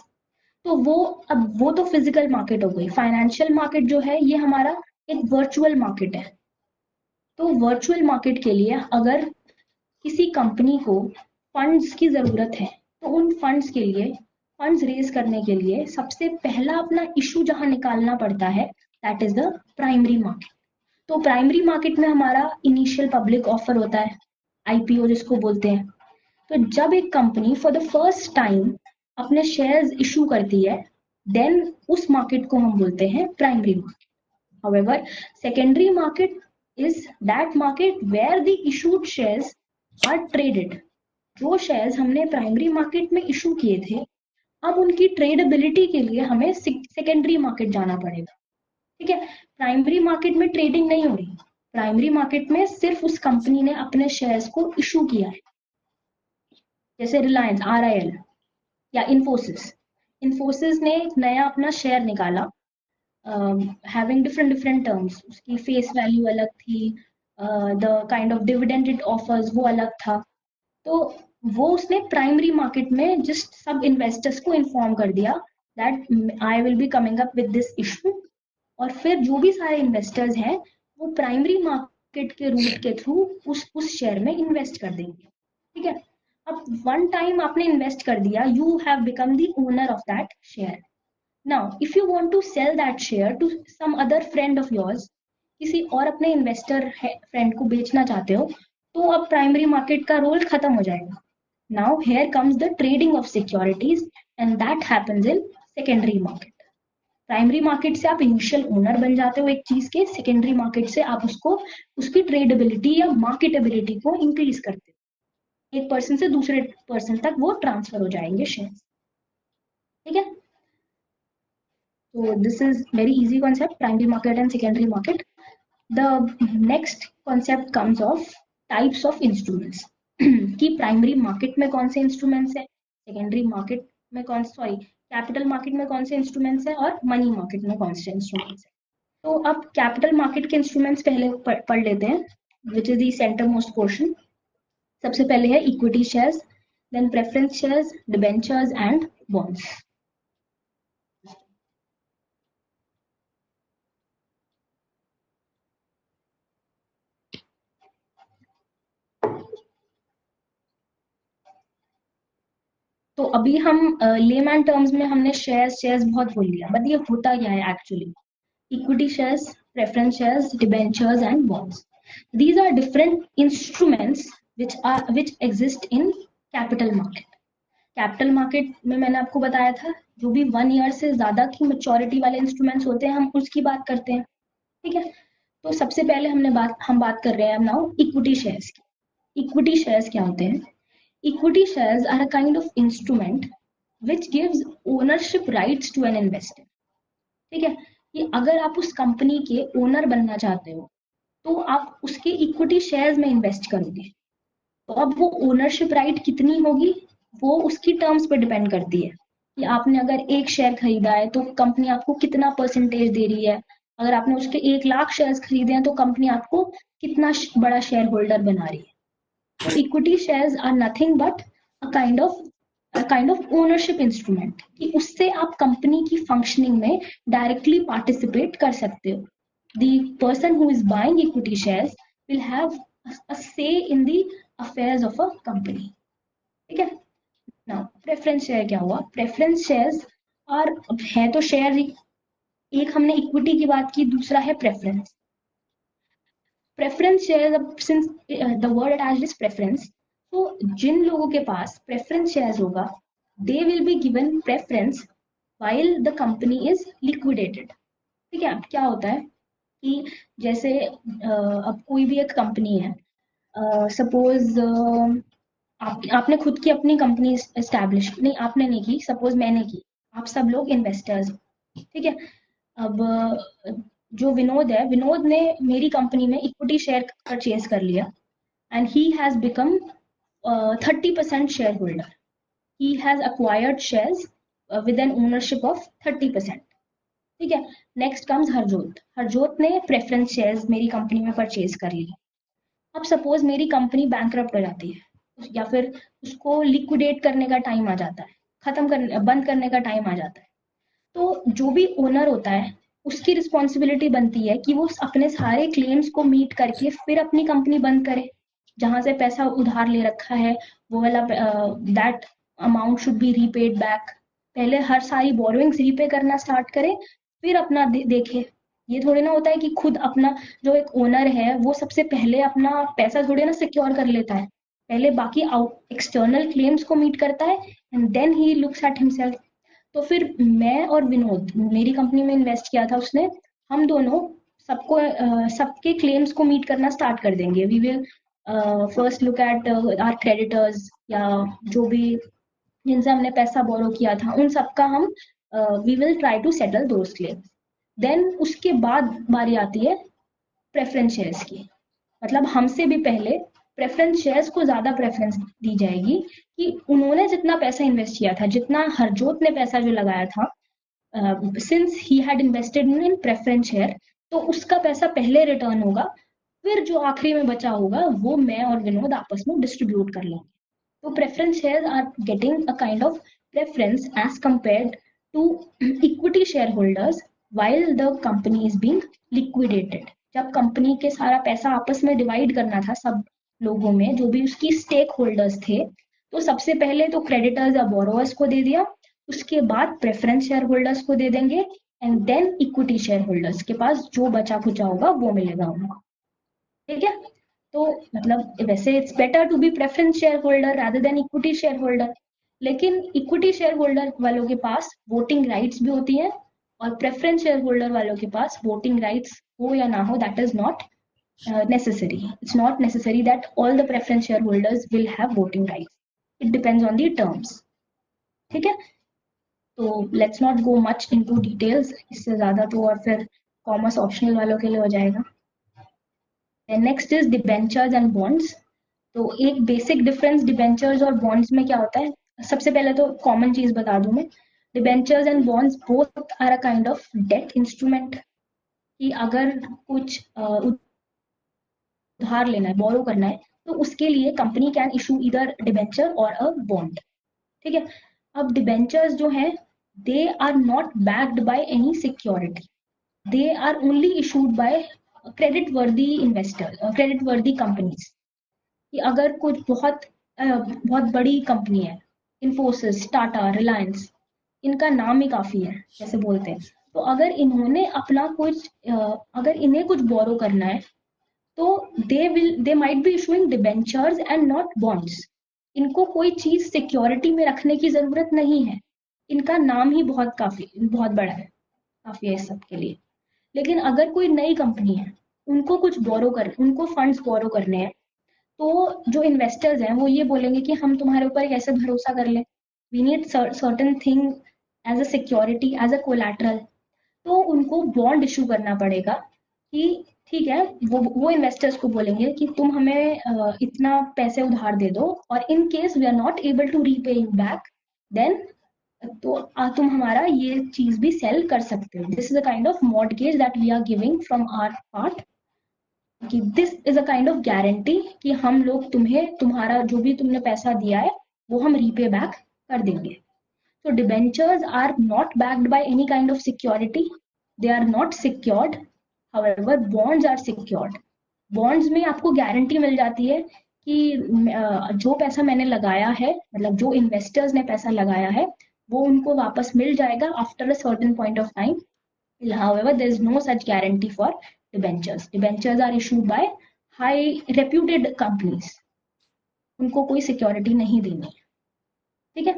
तो वो, अब वो तो फिजिकल मार्केट हो गई। फाइनेंशियल मार्केट जो है ये हमारा एक वर्चुअल मार्केट है। तो वर्चुअल मार्केट के लिए अगर किसी कंपनी को फंड्स की जरूरत है तो उन फंड्स के लिए, फंड्स रेज करने के लिए सबसे पहला अपना इशू जहां निकालना पड़ता है that is the primary market. तो प्राइमरी मार्केट में हमारा इनिशियल पब्लिक ऑफर होता है, आईपीओ जिसको बोलते हैं। तो जब एक company for the first time अपने शेयर्स इशू करती है देन उस मार्केट को हम बोलते हैं primary market. However, secondary market is that market where the issued shares are traded. जो शेयर्स हमने प्राइमरी मार्केट में इशू किए थे अब उनकी ट्रेडेबिलिटी के लिए हमें सेकेंडरी मार्केट जाना पड़ेगा, ठीक है। प्राइमरी मार्केट में ट्रेडिंग नहीं हो रही, प्राइमरी मार्केट में सिर्फ उस कंपनी ने अपने शेयर्स को इशू किया है। जैसे रिलायंस, आरआईएल या इन्फोसिस। इन्फोसिस ने एक नया अपना शेयर निकाला, हैविंग डिफरेंट डिफरेंट टर्म्स। उसकी फेस वैल्यू अलग थी, the kind of dividend it offers वो अलग था। तो वो उसने प्राइमरी मार्केट में जस्ट सब इन्वेस्टर्स को इन्फॉर्म कर दिया that I will be coming up with this issue. और फिर जो भी सारे इन्वेस्टर्स हैं वो प्राइमरी मार्केट के रूट के थ्रू उस शेयर में इन्वेस्ट कर देंगे, ठीक है। अब वन टाइम आपने इन्वेस्ट कर दिया, you have become the owner of that share. Now, if you want to sell that share to some other friend of yours, किसी और अपने इन्वेस्टर फ्रेंड को बेचना चाहते हो, तो अब प्राइमरी मार्केट का रोल खत्म हो जाएगा। Now here comes the trading of securities and that happens in secondary market. Primary market से आप इनिशियल ओनर बन जाते हो एक चीज के, सेकेंडरी मार्केट से आप उसको उसकी ट्रेडेबिलिटी या मार्केटेबिलिटी को इंक्रीज करते हो, एक पर्सन से दूसरे पर्सन तक वो ट्रांसफर हो जाएंगे शेयर। ठीक है, तो this is very easy concept, primary market and secondary market. The next concept comes of types of instruments कि प्राइमरी मार्केट में कौन से इंस्ट्रूमेंट्स है, सेकेंडरी मार्केट में कौन, सॉरी कैपिटल मार्केट में कौन से इंस्ट्रूमेंट्स है, और मनी मार्केट में कौन से इंस्ट्रूमेंट्स है। तो अब कैपिटल मार्केट के इंस्ट्रूमेंट्स पहले पढ़ लेते हैं, which is the centre most portion. सबसे पहले है equity shares, then preference shares, debentures and bonds. तो अभी हम लेमैन टर्म्स में हमने शेयर्स शेयर्स बहुत बोल लिया, बट ये होता क्या है actually. Equity shares, preference shares, debentures and bonds, these are different instruments which exist in capital market. Capital market में मैंने आपको बताया था, जो भी 1 ईयर से ज्यादा की मेच्योरिटी वाले इंस्ट्रूमेंट्स होते हैं हम उसकी बात करते हैं। ठीक है, तो सबसे पहले हम बात कर रहे हैं नाउ इक्विटी शेयर्स की। इक्विटी शेयर्स क्या होते हैं? Equity shares are a kind of instrument which gives ownership rights to an investor. ठीक है, कि अगर आप उस कंपनी के ओनर बनना चाहते हो तो आप उसके इक्विटी शेयर्स में इन्वेस्ट करोगे। तो अब वो ओनरशिप राइट कितनी होगी वो उसकी टर्म्स पे डिपेंड करती है कि आपने अगर एक शेयर खरीदा है तो कंपनी आपको कितना परसेंटेज दे रही है। अगर आपने उसके 1 लाख शेयर्स खरीदे हैं तो कंपनी आपको कितना बड़ा शेयर होल्डर बना रही है। तो equity shares are nothing but a kind of ownership instrument, कि उससे आप कंपनी की फंक्शनिंग में डायरेक्टली पार्टिसिपेट कर सकते हो। The person who is buying equity shares will have a say in the affairs of a company. ठीक है, now preference share क्या हुआ? preference shares और है तो शेयर, एक हमने इक्विटी की बात की, दूसरा है preference. Preference share, since the word attached is preference, तो जिन लोगों के पास प्रेफरेंस शेयर्स होगा they will be given preference while the company is liquidated. ठीक है, अब क्या होता है कि जैसे अब कोई भी एक कंपनी है, सपोज आपने खुद की अपनी कंपनी एस्टैब्लिश, नहीं आपने नहीं की, सपोज मैंने की, आप सब लोग इन्वेस्टर्स। ठीक है, अब जो विनोद है, विनोद ने मेरी कंपनी में इक्विटी शेयर परचेज कर लिया and he has become 30% share holder. He has acquired shares with an ownership of 30%। ठीक है, नेक्स्ट कम्स हरजोत। हरजोत ने प्रेफरेंस शेयर्स मेरी कंपनी में परचेज कर लिए। अब सपोज मेरी कंपनी बैंकरप्ट हो जाती है या फिर उसको लिक्विडेट करने का टाइम आ जाता है, बंद करने का टाइम आ जाता है, तो जो भी ओनर होता है उसकी रिस्पॉन्सिबिलिटी बनती है कि वो अपने सारे क्लेम्स को मीट करके फिर अपनी कंपनी बंद करे। जहां से पैसा उधार ले रखा है वो वाला that amount should be repaid back. पहले हर सारी बोरोइंग्स रीपे करना स्टार्ट करे फिर अपना देखे। ये थोड़ी ना होता है कि खुद अपना, जो एक ओनर है वो सबसे पहले अपना पैसा थोड़ी ना सिक्योर कर लेता है, पहले बाकी एक्सटर्नल क्लेम्स को मीट करता है and then he looks at himself. तो फिर मैं और विनोद, मेरी कंपनी में इन्वेस्ट किया था उसने, हम दोनों सबको सबके क्लेम्स को मीट करना स्टार्ट कर देंगे। We will first look at our creditors, या जो भी जिनसे हमने पैसा बोरो किया था उन सबका हम we will try to settle those claims. Then उसके बाद बारी आती है प्रेफरेंस शेयर्स की। मतलब हमसे भी पहले प्रेफरेंस शेयर्स को ज्यादा प्रेफरेंस दी जाएगी कि उन्होंने जितना पैसा इन्वेस्ट किया था, जितना हरजोत ने पैसा जो लगाया था, since he had invested in preference share, तो उसका पैसा पहले रिटर्न होगा, फिर जो आखिरी में बचा होगा वो मैं और विनोद आपस में डिस्ट्रीब्यूट कर लेंगे। तो preference share are getting a kind of preference as compared to equity share holders while the company is being liquidated. जब कंपनी के सारा पैसा आपस में डिवाइड करना था सब लोगों में, जो भी उसकी स्टेक होल्डर्स थे, तो सबसे पहले तो क्रेडिटर्स या बोरोवर्स को दे दिया, उसके बाद प्रेफरेंस शेयर होल्डर्स को दे देंगे and then equity share holders के पास जो बचा खुचा होगा वो मिलेगा उनको। ठीक है, तो मतलब वैसे it's better to be preference share holder rather than equity share holder, लेकिन इक्विटी शेयर होल्डर वालों के पास वोटिंग राइट्स भी होती हैं और प्रेफरेंस शेयर होल्डर वालों के पास वोटिंग राइट्स हो या ना हो that is not necessary. It's not necessary that all the preference shareholders will have voting rights. It depends on the terms. ठीक है, तो let's not go much into details. इससे ज़्यादा तो और फिर कॉमर्स ऑप्शनल वालों के लिए हो जाएगा. Then next is debentures and bonds. तो एक बेसिक डिफरेंस डिबेंचर्स और बॉन्ड्स में क्या होता है. सबसे पहले तो कॉमन चीज बता दूं मैं. Debentures and bonds both are a kind of debt instrument. कि अगर कुछ उधार लेना है, बोरो करना है, तो उसके लिए company can issue either debenture और अ बॉन्ड. ठीक है. अब डिबेंचर्स जो है they are not backed by any security. They are only issued by creditworthy investor, creditworthy companies. कि अगर कुछ बहुत बड़ी कंपनी है, इन्फोसिस, टाटा, रिलायंस, इनका नाम ही काफी है जैसे बोलते हैं. तो अगर इन्होंने अपना कुछ अगर इन्हें कुछ बोरो करना है तो they might be issuing debentures and not bonds. इनको कोई चीज सिक्योरिटी में रखने की जरूरत नहीं है. इनका नाम ही बहुत बड़ा है, काफी है इस सब के लिए. लेकिन अगर कोई नई कंपनी है, उनको फंड्स बोरो करने हैं, तो जो इन्वेस्टर्स हैं वो ये बोलेंगे कि हम तुम्हारे ऊपर कैसे भरोसा कर लें. We need certain thing as a security, as a collateral. तो उनको बॉन्ड इशू करना पड़ेगा कि ठीक है, वो इन्वेस्टर्स को बोलेंगे कि तुम हमें इतना पैसे उधार दे दो, और in case we are not able to repay you back, then तो तुम हमारा ये चीज भी सेल कर सकते हो. This is a kind of mortgage that we are giving from our part. कि this is a kind of guarantee कि हम लोग तुम्हारा जो भी तुमने पैसा दिया है वो हम रीपे बैक कर देंगे. So debentures are not backed by any kind of security. They are not secured. However, bonds are secured. Bonds में आपको गारंटी मिल जाती है कि जो पैसा मैंने लगाया है, मतलब जो इन्वेस्टर्स ने पैसा लगाया है, वो उनको वापस मिल जाएगा after a certain point of time. However, there is no such guarantee for debentures. Debentures are issued by high reputed companies. उनको कोई सिक्योरिटी नहीं देनी है. ठीक है.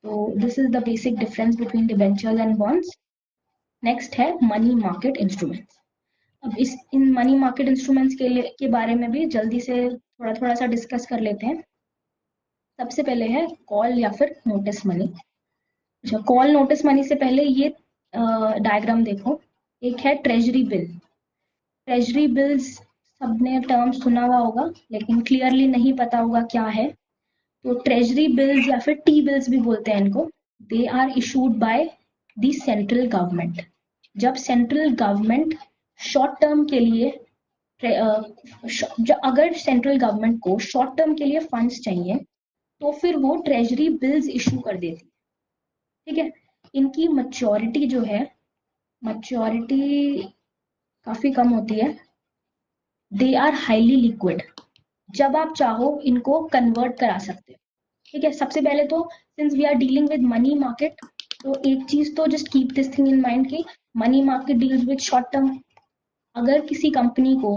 तो this is the basic difference between debentures and bonds. Next है मनी मार्केट इंस्ट्रूमेंट्स. अब इन मनी मार्केट इंस्ट्रूमेंट्स के बारे में भी जल्दी से थोड़ा सा डिस्कस कर लेते हैं. सबसे पहले है कॉल या फिर नोटिस मनी. अच्छा, कॉल नोटिस मनी से पहले ये डायग्राम देखो. एक है ट्रेजरी बिल. ट्रेजरी बिल्स सबने टर्म सुना हुआ होगा, लेकिन क्लियरली नहीं पता होगा क्या है. तो ट्रेजरी बिल्स या फिर टी बिल्स भी बोलते हैं इनको. They are issued by the central government. जब सेंट्रल गवर्नमेंट शॉर्ट टर्म के लिए अगर सेंट्रल गवर्नमेंट को शॉर्ट टर्म के लिए फंड्स चाहिए तो फिर वो ट्रेजरी बिल्स इशू कर देती. ठीक है. इनकी मैच्योरिटी जो है, मैच्योरिटी काफी कम होती है. They are highly liquid. जब आप चाहो इनको कन्वर्ट करा सकते हो. ठीक है. सबसे पहले तो since we are dealing with money market, तो एक चीज तो just keep this thing in mind कि money market deals with short term. अगर किसी कंपनी को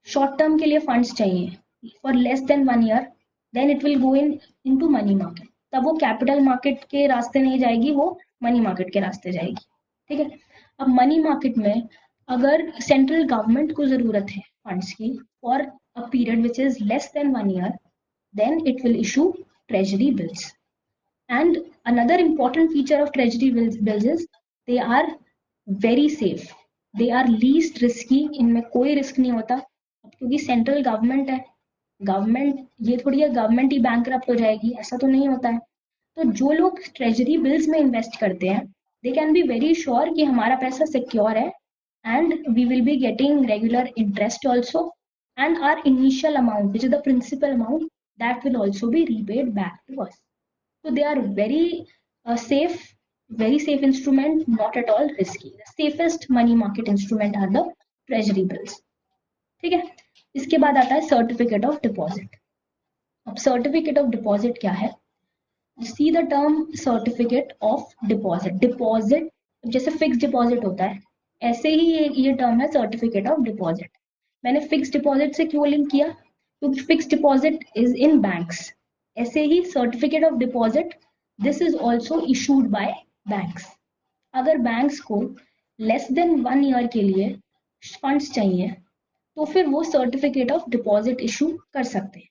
शॉर्ट टर्म के लिए फंड्स चाहिए for less than 1 year, then it will go into money market. तब वो कैपिटल मार्केट के रास्ते नहीं जाएगी, वो मनी मार्केट के रास्ते जाएगी. ठीक है. अब मनी मार्केट में अगर सेंट्रल गवर्नमेंट को जरूरत है फंड्स की for a period which is less than 1 year, then it will issue treasury bills. And another important feature of treasury bills is they are very safe. They are least risky. इनमें कोई रिस्क नहीं होता क्योंकि सेंट्रल गवर्नमेंट है. गवर्नमेंट ये थोड़ी है गवर्नमेंट ही बैंकरप्ट हो जाएगी, ऐसा तो नहीं होता है. तो जो लोग ट्रेजरी बिल्स में इन्वेस्ट करते हैं, they can be very sure कि हमारा पैसा सिक्योर है, and we will be getting regular interest also, and our initial amount, which is the principal amount, that will also be repaid back to us. So they are very safe instrument, not at all risky. The safest money market instrument are the treasury bills. ठीक है. इसके बाद आता है सर्टिफिकेट ऑफ डिपॉजिट. अब सर्टिफिकेट ऑफ डिपॉजिट क्या है? See the term certificate of deposit. Deposit जैसे फिक्स डिपॉजिट होता है, ऐसे ही ये टर्म है सर्टिफिकेट ऑफ डिपॉजिट. मैंने फिक्स डिपॉजिट से क्यों लिंक किया? क्योंकि fix deposit is in banks. ऐसे ही certificate of deposit, this is also issued by banks. अगर बैंक्स को लेस देन 1 ईयर के लिए फंड्स चाहिए, तो फिर वो सर्टिफिकेट ऑफ डिपॉजिट इशू कर सकते हैं।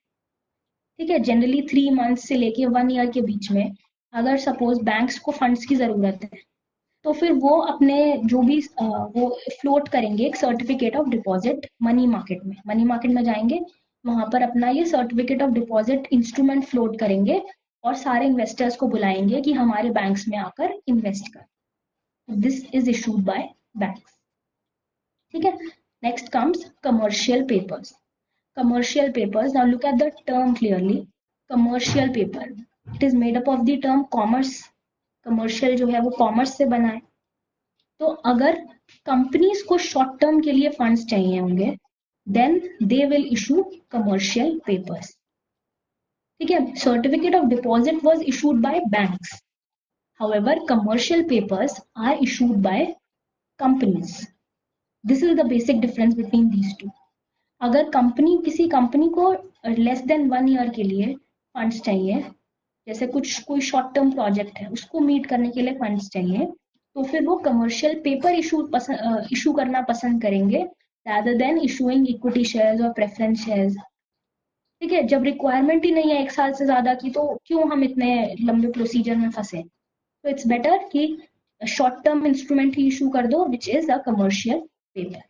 ठीक है, जनरली 3 मंथ से लेके 1 ईयर के बीच में अगर सपोज बैंक्स को फंड्स की जरूरत है तो फिर वो अपने जो भी वो फ्लोट करेंगे एक certificate of deposit money market में जाएंगे, वहां पर अपना ये certificate of deposit instrument float करेंगे और सारे इन्वेस्टर्स को बुलाएंगे कि हमारे बैंक्स में आकर इन्वेस्ट कर। This is issued by banks. ठीक है, next comes commercial papers. Commercial papers. Now look at the term clearly. Commercial paper. It is made up of the term commerce. Commercial जो है वो कॉमर्स से बना है। तो अगर कंपनीज को शॉर्ट टर्म के लिए फंड्स चाहिए होंगे then they will issue commercial papers. ठीक है, certificate of deposit was issued by banks, however commercial papers are issued by companies. This is the basic difference between these two. अगर किसी कंपनी को लेस देन 1 ईयर के लिए फंड्स चाहिए, जैसे कोई शॉर्ट टर्म प्रोजेक्ट है उसको मीट करने के लिए फंड्स चाहिए, तो फिर वो कमर्शियल पेपर इशू करना पसंद करेंगे rather than issuing equity shares और प्रेफरेंस शेयर्स। ठीक है, जब रिक्वायरमेंट ही नहीं है 1 साल से ज्यादा की, तो क्यों हम इतने लंबे प्रोसीजर में फंसे। तो इट्स बेटर कि शॉर्ट टर्म इंस्ट्रूमेंट ही इशू कर दो which is a commercial paper.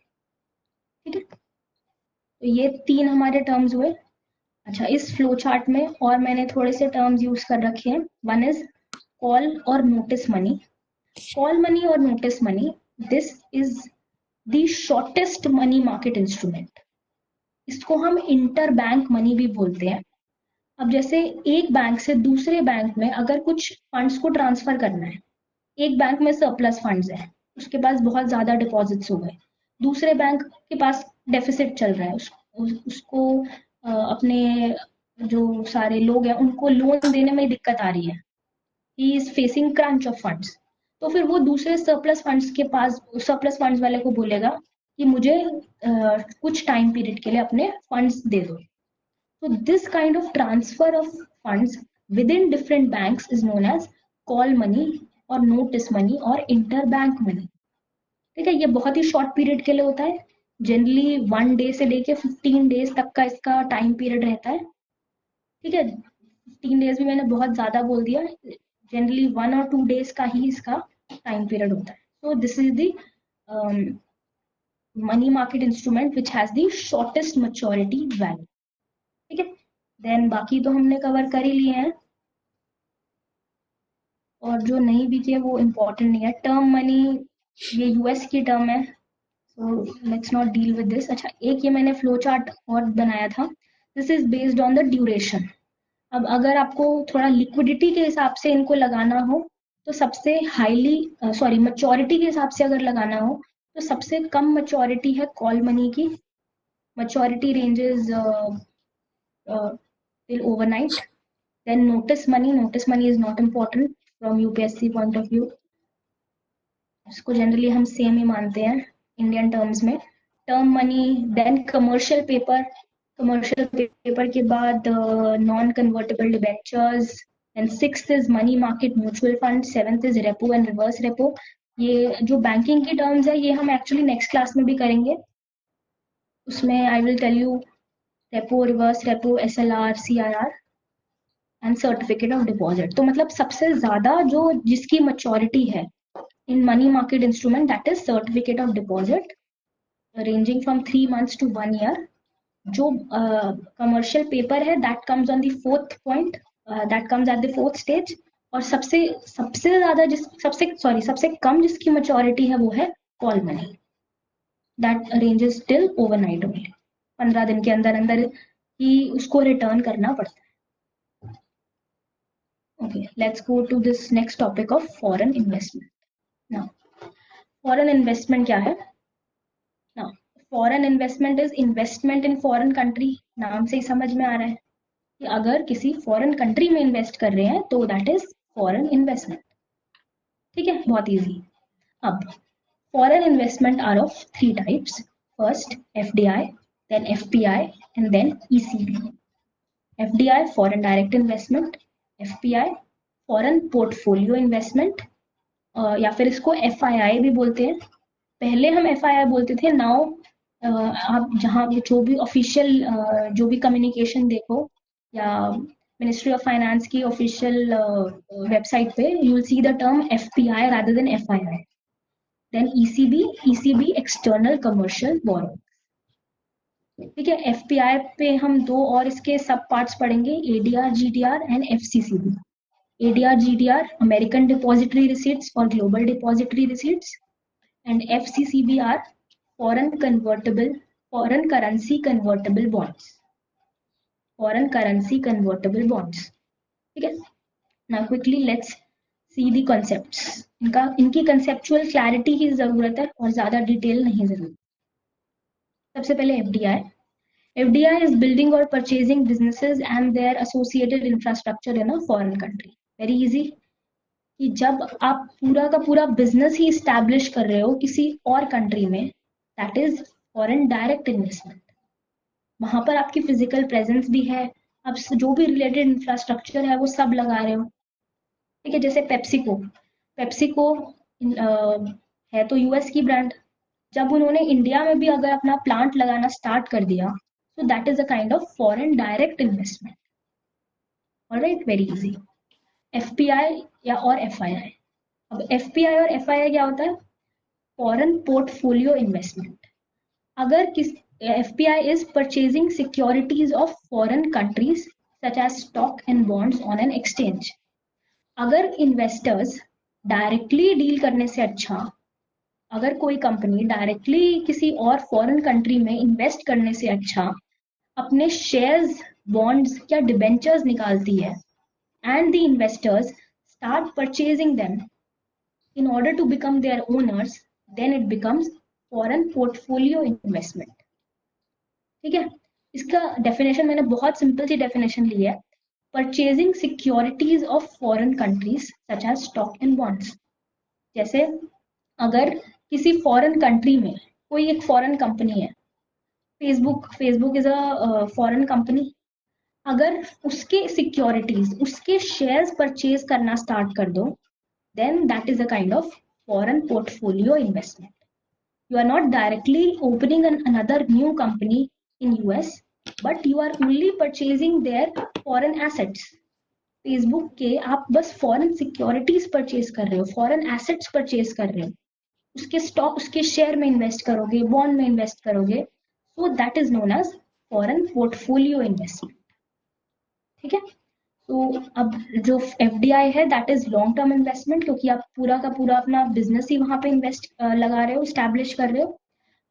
ठीक है, तो ये 3 हमारे टर्म्स हुए। अच्छा, इस फ्लो चार्ट में और मैंने थोड़े से टर्म्स यूज कर रखे हैं। वन इज कॉल और नोटिस मनी। कॉल मनी और notice money, this is the shortest money market instrument. इसको हम इंटर बैंक मनी भी बोलते हैं। अब जैसे एक बैंक से दूसरे बैंक में अगर कुछ फंड्स को ट्रांसफर करना है, एक बैंक में सरप्लस फंड्स है, उसके पास बहुत ज्यादा डिपॉजिट्स हो गए, दूसरे बैंक के पास डेफिसिट चल रहा है, उसको अपने जो सारे लोग हैं उनको लोन देने में दिक्कत आ रही है, he is facing crunch of funds. तो फिर वो दूसरे सरप्लस फंड्स वाले को बोलेगा कि मुझे कुछ टाइम पीरियड के लिए अपने फंड्स दे दो। तो this kind of transfer of funds within different banks is known as call money और नोटिस मनी और इंटर बैंक मनी। ठीक है, ये बहुत ही शॉर्ट पीरियड के लिए होता है, जनरली 1 डे से लेके 15 डेज तक का इसका टाइम पीरियड रहता है। ठीक है, 15 डेज भी मैंने बहुत ज्यादा बोल दिया, जनरली 1 और 2 डेज का ही इसका टाइम पीरियड होता है। So this is the money market instrument which has the shortest maturity value. ठीक है, देन बाकी तो हमने कवर कर ही लिए हैं, और जो नहीं भी किए वो इम्पोर्टेंट नहीं है। टर्म मनी ये यूएस की टर्म है, so let's not deal with this. अच्छा, एक ये मैंने फ्लो चार्ट और बनाया था, this is based on the duration. अब अगर आपको थोड़ा लिक्विडिटी के हिसाब से इनको लगाना हो तो सबसे मैच्योरिटी के हिसाब से अगर लगाना हो तो सबसे कम मैच्योरिटी है कॉल मनी की। Maturity ranges till overnight. Then notice money is not important from UPSC point of view, इसको जनरली हम सेम ही मानते हैं इंडियन टर्म्स में। Term money, then commercial paper के बाद non convertible debentures, and 6th is money market mutual fund, 7th is repo and reverse repo. ये जो बैंकिंग की टर्म्स है ये हम एक्चुअली नेक्स्ट क्लास में भी करेंगे, उसमें I will tell you repo, reverse repo, SLR, CRR and certificate of deposit. तो मतलब सबसे ज्यादा जो जिसकी मैच्योरिटी है in money market instrument, that is certificate of deposit ranging from 3 months to 1 year. जो commercial paper है that comes on the 4th point, that comes at the 4th stage। और सबसे ज्यादा सबसे कम जिसकी maturity है वो है call money, that ranges till overnight only। 15 दिन के अंदर अंदर ही उसको रिटर्न करना पड़ता है। Okay, let's go to this next topic of foreign investment now। Foreign investment क्या है ना? Foreign investment is investment in foreign country. नाम से ही समझ में आ रहा है कि अगर किसी फॉरेन कंट्री में इन्वेस्ट कर रहे हैं तो दैट इज फॉरेन इन्वेस्टमेंट। ठीक है, बहुत इजी। अब foreign investment are of 3 types, first FDI, then FPI and then ECB. FDI foreign direct investment, FPI foreign portfolio investment, या फिर इसको एफआईआई भी बोलते हैं। पहले हम एफआईआई बोलते थे, नाउ आप जहाँ जो भी ऑफिशियल जो भी कम्युनिकेशन देखो या मिनिस्ट्री ऑफ फाइनेंस की ऑफिशियल वेबसाइट पे you will see the term FPI rather than FII. Then ECB external commercial borrow. ठीक है, एफपीआई पे हम दो और इसके सब पार्ट्स पढ़ेंगे, ADR GDR and FCCB. ADR GDR American Depository Receipts or Global Depository Receipts, and FCCB are foreign currency convertible bonds. Foreign currency convertible bonds. ठीक है. Now quickly let's see the concepts. इनकी conceptual clarity की जरूरत है और ज्यादा डिटेल नहीं जरूरत. सबसे पहले FDI. FDI is building or purchasing businesses and their associated infrastructure in a foreign country. Very easy. कि जब आप पूरा का पूरा बिजनेस ही इस्टेब्लिश कर रहे हो किसी और कंट्री में, that is foreign direct investment. वहां पर आपकी फिजिकल प्रेजेंस भी है, आप जो भी रिलेटेड इंफ्रास्ट्रक्चर है वो सब लगा रहे हो. ठीक है, जैसे पेप्सिको है तो यूएस की ब्रांड. जब उन्होंने इंडिया में भी अगर अपना प्लांट लगाना स्टार्ट कर दिया, so that is a kind of foreign direct investment. Alright, very easy. FPI या और FII. अब FPI और FII क्या होता है? Foreign portfolio investment. अगर किस FPI is purchasing securities of foreign countries such as stock and bonds on an exchange. अगर इन्वेस्टर्स डायरेक्टली डील करने से अच्छा, अगर कोई कंपनी डायरेक्टली किसी और फॉरेन कंट्री में इन्वेस्ट करने से अच्छा अपने शेयर्स, बॉन्ड्स या डिबेंचर्स निकालती है and the investors start purchasing them in order to become their owners, then it becomes foreign portfolio investment. ठीक है, इसका डेफिनेशन मैंने बहुत सिंपल सी डेफिनेशन ली है. Purchasing securities of foreign countries such as stock and bonds. जैसे अगर किसी फॉरेन कंट्री में कोई एक फॉरेन कंपनी है, Facebook is a foreign company. अगर उसके सिक्योरिटीज, उसके शेयर्स परचेज करना स्टार्ट कर दो, then that is a kind of foreign portfolio investment. You are not directly opening another new company in US, but you are only purchasing their foreign assets. Facebook के आप बस फॉरेन सिक्योरिटीज परचेज कर रहे हो, फॉरेन एसेट्स परचेज कर रहे हो, उसके स्टॉक, उसके शेयर में इन्वेस्ट करोगे, बॉन्ड में इन्वेस्ट करोगे, so that is known as foreign portfolio investment. ठीक है. तो अब जो FDI है that is long term investment, क्योंकि आप पूरा का पूरा अपना बिजनेस ही वहां पे इन्वेस्ट लगा रहे हो, स्टैब्लिश कर रहे हो.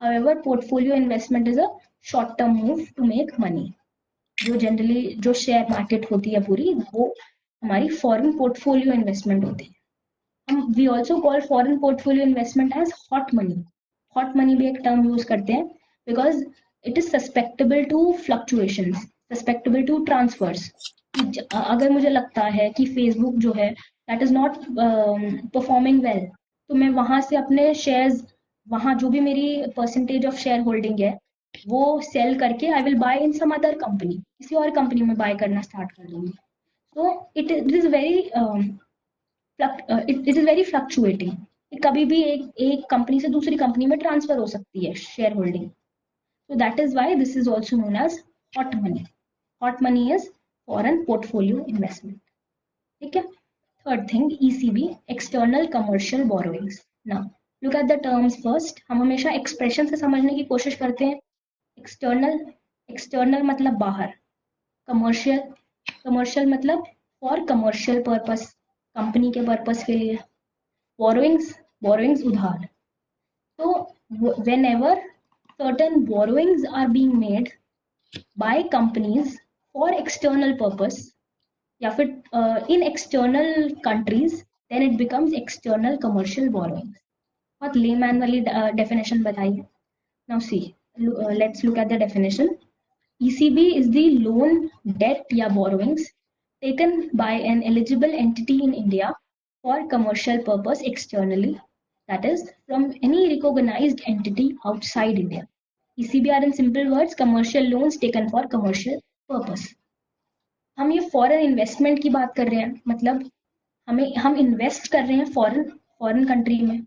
However, portfolio investment is a short term move to make money. जो जनरली जो शेयर मार्केट होती है पूरी, वो हमारी फॉरेन पोर्टफोलियो इन्वेस्टमेंट होती है. हम we also call foreign portfolio investment as hot money. Hot money भी एक टर्म यूज करते हैं because it is susceptible to fluctuations, susceptible to transfers. अगर मुझे लगता है कि फेसबुक जो है that is not performing well, तो मैं वहां से अपने शेयर्स, वहां जो भी मेरी परसेंटेज ऑफ शेयर होल्डिंग है वो सेल करके I will buy in some other company, किसी और कंपनी में बाय करना स्टार्ट कर दूंगी. तो it is very it is very fluctuating. कभी भी एक कंपनी से दूसरी कंपनी में ट्रांसफर हो सकती है share holding. So that is why this is also known as hot money. Hot money is foreign portfolio investment. ठीक है. Third thing, ECB, external commercial borrowings. Now look at the terms first. हम हमेशा expression से समझने की कोशिश करते हैं. External मतलब बाहर. Commercial मतलब for commercial purpose, कंपनी के पर्पस के लिए. Borrowings उधार. So whenever certain borrowings are being made by companies for external purpose या फिर in external countries, then it becomes external commercial borrowings. बहुत layman वाली definition बताई है. Now see, let's look at the definition. ECB is the loan, debt या borrowings taken by an eligible entity in India for commercial purpose externally, that is from any recognized entity outside India. ECB are in simple words commercial loans taken for commercial purpose. हम ये फॉरेन इन्वेस्टमेंट की बात कर रहे हैं, मतलब हम इन्वेस्ट कर रहे हैं फॉरेन कंट्री में.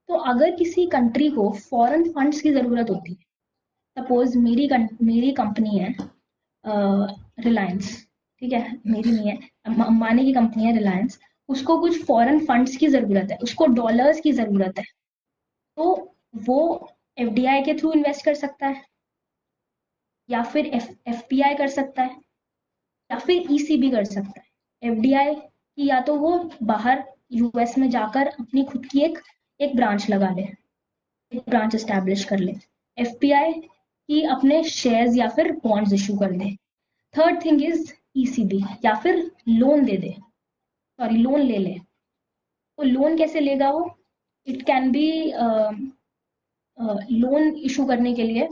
तो अगर किसी कंट्री को फॉरेन फंड्स की जरूरत होती है, सपोज मेरी कंपनी है रिलायंस, ठीक है, मेरी नहीं है, अंबानी की कंपनी है रिलायंस, उसको कुछ फॉरेन फंड्स की जरूरत है, उसको डॉलर्स की जरूरत है, तो वो एफडीआई के थ्रू इन्वेस्ट कर सकता है, या फिर एफपीआई कर सकता है, या फिर ईसीबी कर सकता है। एफडीआई की या तो वो बाहर यूएस में जाकर अपनी खुद की एक ब्रांच लगा ले, एक ब्रांच एस्टैब्लिश कर ले। एफपीआई की अपने शेयर्स या फिर बॉन्ड्स इशू कर ले। थर्ड थिंग इज ईसीबी, या फिर लोन दे दे, सॉरी लोन ले ले। तो लोन कैसे लेगा वो? It can B loan issue करने के लिए,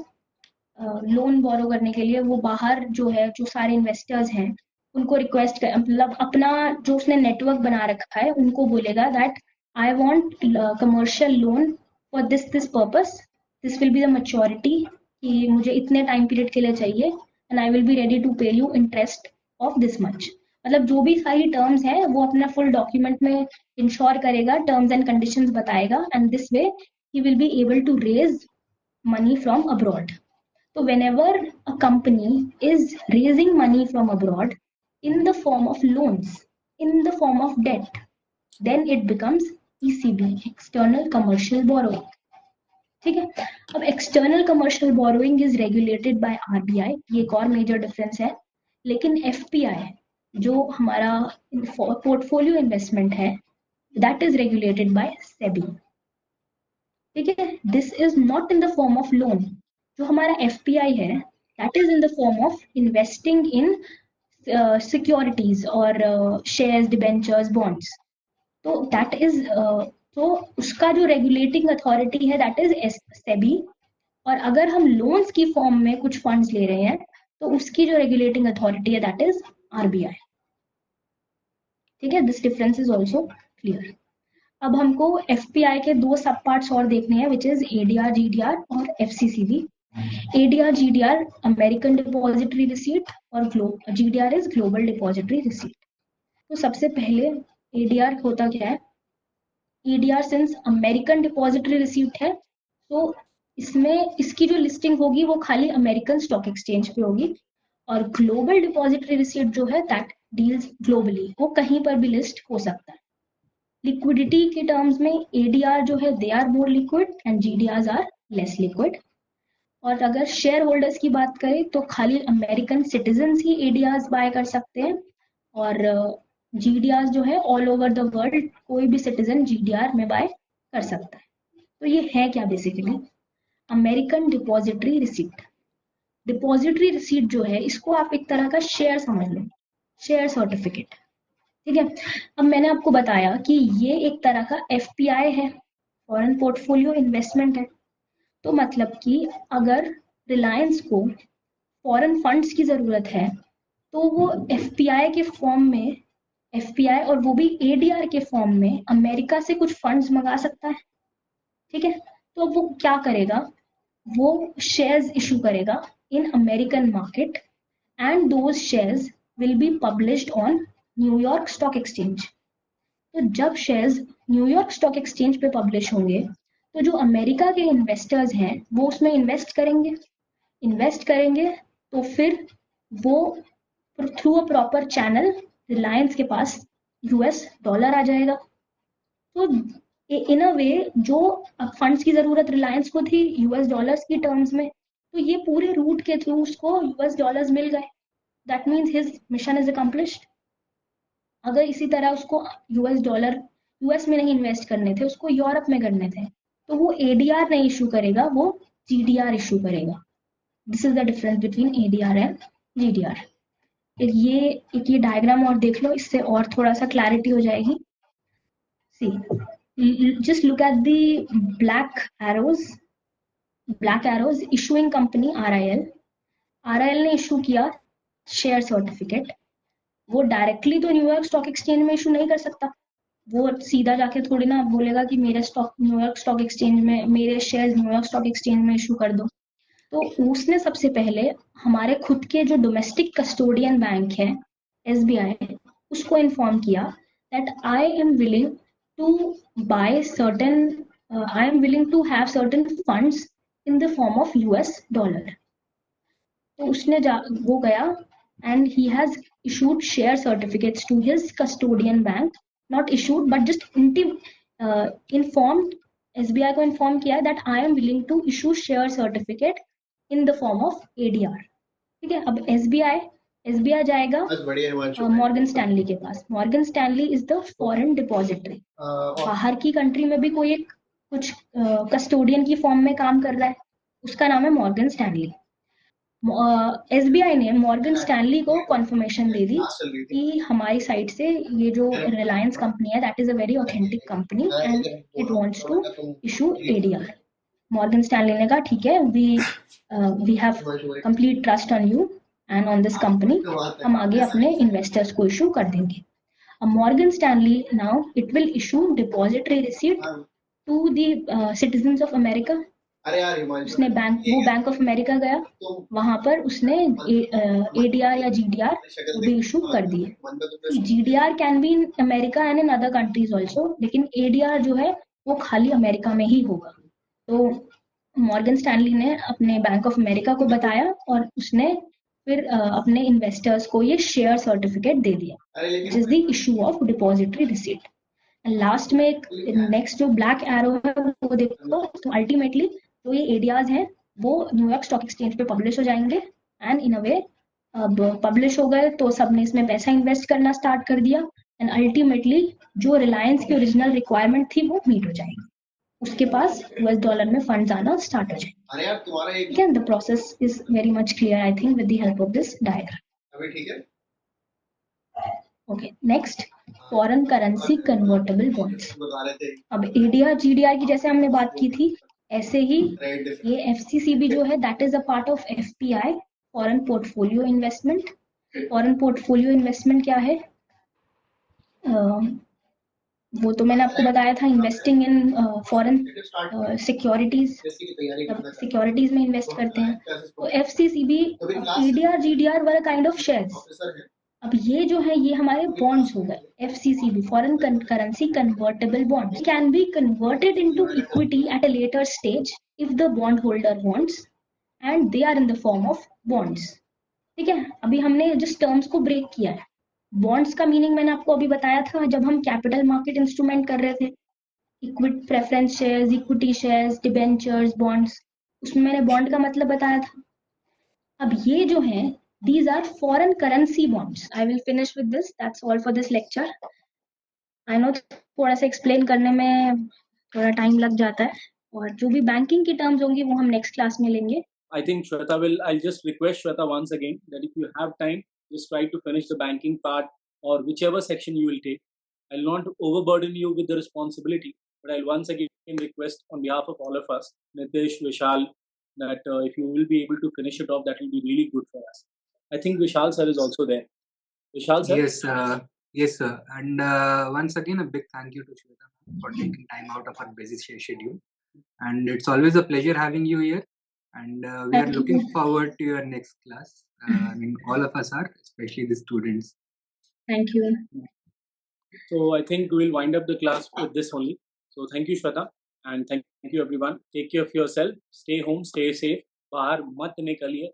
लोन बोरो करने के लिए वो बाहर जो है, जो सारे इन्वेस्टर्स हैं उनको रिक्वेस्ट कर, मतलब अपना जो उसने नेटवर्क बना रखा है उनको बोलेगा that I want commercial loan for this purpose, this will be the maturity, कि मुझे इतने टाइम पीरियड के लिए चाहिए, and I will be ready to pay you interest of this much. मतलब जो भी सारी टर्म्स हैं वो अपना फुल डॉक्यूमेंट में इंश्योर करेगा, टर्म्स एंड कंडीशंस बताएगा, and this way he will be able to raise money from abroad. So whenever a company is raising money from abroad in the form of loans, in the form of debt, then it becomes ECB, external commercial borrowing. ठीक है, अब external commercial borrowing is regulated by RBI, ये एक और मेजर डिफरेंस है। लेकिन एफपीआई जो हमारा पोर्टफोलियो इन्वेस्टमेंट है, that is regulated by SEBI. ठीक है, this is not in the form of loan. जो हमारा एफपीआई है that is in the form of investing in securities और शेयर्स, डिबेंचर्स, बॉन्ड्स। तो दैट इज तो उसका जो रेगुलेटिंग अथॉरिटी है दैट इज सेबी। और अगर हम लोन्स की फॉर्म में कुछ फंड्स ले रहे हैं तो उसकी जो रेगुलेटिंग अथॉरिटी है दैट इज आरबीआई। ठीक है, this difference is also clear. अब हमको एफपीआई के दो सब पार्ट्स और देखने हैं, विच इज एडीआर, जीडीआर और FCCB. ADR, GDR American depository receipt, और GDR is global depository receipt. तो सबसे पहले एडीआर होता क्या है? ADR since American depository receipt है, तो इसमें इसकी जो लिस्टिंग होगी वो खाली अमेरिकन स्टॉक एक्सचेंज पे होगी। और ग्लोबल डिपॉजिटरी रिसीट जो है दैट डील्स ग्लोबली, वो कहीं पर भी लिस्ट हो सकता है। लिक्विडिटी के टर्म्स में एडीआर जो है they are more liquid and GDR are less liquid. और अगर शेयर होल्डर्स की बात करें तो खाली अमेरिकन सिटीजन ही एडीआर बाय कर सकते हैं, और जीडीआर जो है ऑल ओवर द वर्ल्ड कोई भी सिटीजन जीडीआर में बाय कर सकता है। तो ये है क्या basically? American depository receipt. Depository receipt जो है इसको आप एक तरह का शेयर समझ लो, शेयर सर्टिफिकेट। ठीक है, अब मैंने आपको बताया कि ये एक तरह का एफपीआई है, फॉरेन पोर्टफोलियो इन्वेस्टमेंट है। तो मतलब कि अगर रिलायंस को फॉरेन फंड्स की जरूरत है तो वो एफपीआई के फॉर्म में, एफपीआई और वो भी एडीआर के फॉर्म में अमेरिका से कुछ फंड्स मंगा सकता है। ठीक है, तो वो क्या करेगा? वो शेयर्स इशू करेगा in American market, and those shares will be published on New York stock exchange. तो जब शेयर्स न्यूयॉर्क स्टॉक एक्सचेंज पे पब्लिश होंगे तो जो अमेरिका के इन्वेस्टर्स हैं वो उसमें इन्वेस्ट करेंगे, तो फिर वो through a proper channel Reliance के पास यूएस डॉलर आ जाएगा। तो इन अ वे जो फंड्स की जरूरत रिलायंस को थी यूएस डॉलर्स की टर्म्स में, तो ये पूरे रूट के थ्रू उसको यूएस डॉलर्स मिल गए। That means his mission is accomplished. अगर इसी तरह उसको यूएस डॉलर यूएस में नहीं इन्वेस्ट करने थे, उसको यूरोप में करने थे, तो वो एडीआर नहीं इशू करेगा, वो जीडीआर इशू करेगा। This is the difference between ADR and GDR. एक ये डायग्राम और देख लो, इससे और थोड़ा सा क्लैरिटी हो जाएगी। सी, just look at the black arrows issuing company RIL ने इशू किया शेयर सर्टिफिकेट। वो डायरेक्टली तो न्यूयॉर्क स्टॉक एक्सचेंज में इशू नहीं कर सकता, वो सीधा जाके थोड़ी ना बोलेगा कि मेरे स्टॉक न्यूयॉर्क स्टॉक एक्सचेंज में, मेरे शेयर्स न्यूयॉर्क स्टॉक एक्सचेंज में इशू कर दो। तो उसने सबसे पहले हमारे खुद के जो डोमेस्टिक कस्टोडियन बैंक है एसबीआई, उसको इन्फॉर्म किया that I am willing to buy certain I am willing to have certain funds in the form of US dollar. तो उसने वो गया and he has issued share certificates to his custodian bank, not issued but just informed, SBI को inform किया that I am willing to issue share certificate in the form of ADR. ठीक है, अब SBI जाएगा मॉर्गन स्टैनली के पास. Morgan Stanley is the foreign depository. बाहर की कंट्री में भी कोई एक कुछ कस्टोडियन की फॉर्म में काम कर रहा है, उसका नाम है मॉर्गन स्टैनली. SBI ने मॉर्गन स्टैनली को कॉन्फर्मेशन दे दी कि हमारी साइड से ये जो रिलायंस कंपनी है that is a very authentic company and it wants to issue ADR. Morgan Stanley ने कहा ठीक है, we have complete trust on you and on this company, हम आगे अपने इन्वेस्टर्स को इशू कर देंगे. Morgan Stanley now it will issue depository receipt to the citizens of America. उसने बैंक ऑफ अमेरिका गया, वहां पर उसने ADR या GDR भी इशू कर दिए. GDR can be in America and in other countries also, लेकिन ADR जो है वो खाली अमेरिका में ही होगा. तो मॉर्गन स्टैनली ने अपने बैंक ऑफ अमेरिका को बताया और उसने फिर अपने इन्वेस्टर्स को ये शेयर सर्टिफिकेट दे दिया, विच is the issue of depository receipt. Last में एक नेक्स्ट जो ब्लैक एरो है वो देखो, तो अल्टीमेटली जो ये ADRs हैं वो न्यूयॉर्क स्टॉक एक्सचेंज पे पब्लिश हो जाएंगे एंड इन अ वे अब पब्लिश हो गए तो सबने इसमें पैसा इन्वेस्ट करना स्टार्ट कर दिया एंड अल्टीमेटली जो रिलायंस की ओरिजिनल रिक्वायरमेंट थी वो मीट हो जाएगी. उसके पास US डॉलर में फंड्स आना स्टार्ट हो जाएंगे. Again, the process is very much clear, I think, with the help of this diagram. अभी ठीक है. Okay, next, foreign currency convertible bonds. अब ADR GDR की जैसे हमने बात की थी, ऐसे ही ये FCCB जो है that is a part of FPI, foreign portfolio investment. foreign portfolio investment क्या है? वो तो मैंने आपको बताया था, इन्वेस्टिंग इन फॉरेन सिक्योरिटीज में इन्वेस्ट करते हैं. तो FCCB, ADR GDR were kind of shares. अब ये जो है ये हमारे बॉन्ड्स हो गए. FCCB foreign currency convertible bonds can be converted into equity at a later stage if the bond holder wants and they are in the form of bonds. ठीक है, अभी हमने जिस टर्म्स को ब्रेक किया है, बॉन्ड्स का मीनिंग मैंने आपको अभी बताया था जब हम कैपिटल मार्केट इंस्ट्रूमेंट कर रहे थे, equity preference shares, equity shares, debentures, bonds, उसमें मैंने बॉन्ड का मतलब बताया था. अब ये जो है these are foreign currency bonds. I will finish with this. That's all for this lecture. I know थोड़ा सा एक्सप्लेन करने में थोड़ा टाइम लग जाता है और जो भी बैंकिंग की टर्म्स होंगी वो हम नेक्स्ट क्लास में लेंगे. I think Shweta I'll just request Shweta once again that if you have time, just try to finish the banking part or whichever section you will take. I'll not overburden you with the responsibility, but I'll once again request on behalf of all of us, Nitish, Vishal, that if you will be able to finish it off, that will be really good for us. I think Vishal sir is also there. Vishal sir? Yes, sir. And once again, a big thank you to Shweta for taking time out of her busy schedule. And it's always a pleasure having you here. And we are looking forward to your next class. I mean, all of us are, especially the students. Thank you. So I think we'll wind up the class with this only. So thank you, Shweta. And thank you, everyone. Take care of yourself. Stay home, stay safe. बाहर मत निकलिए.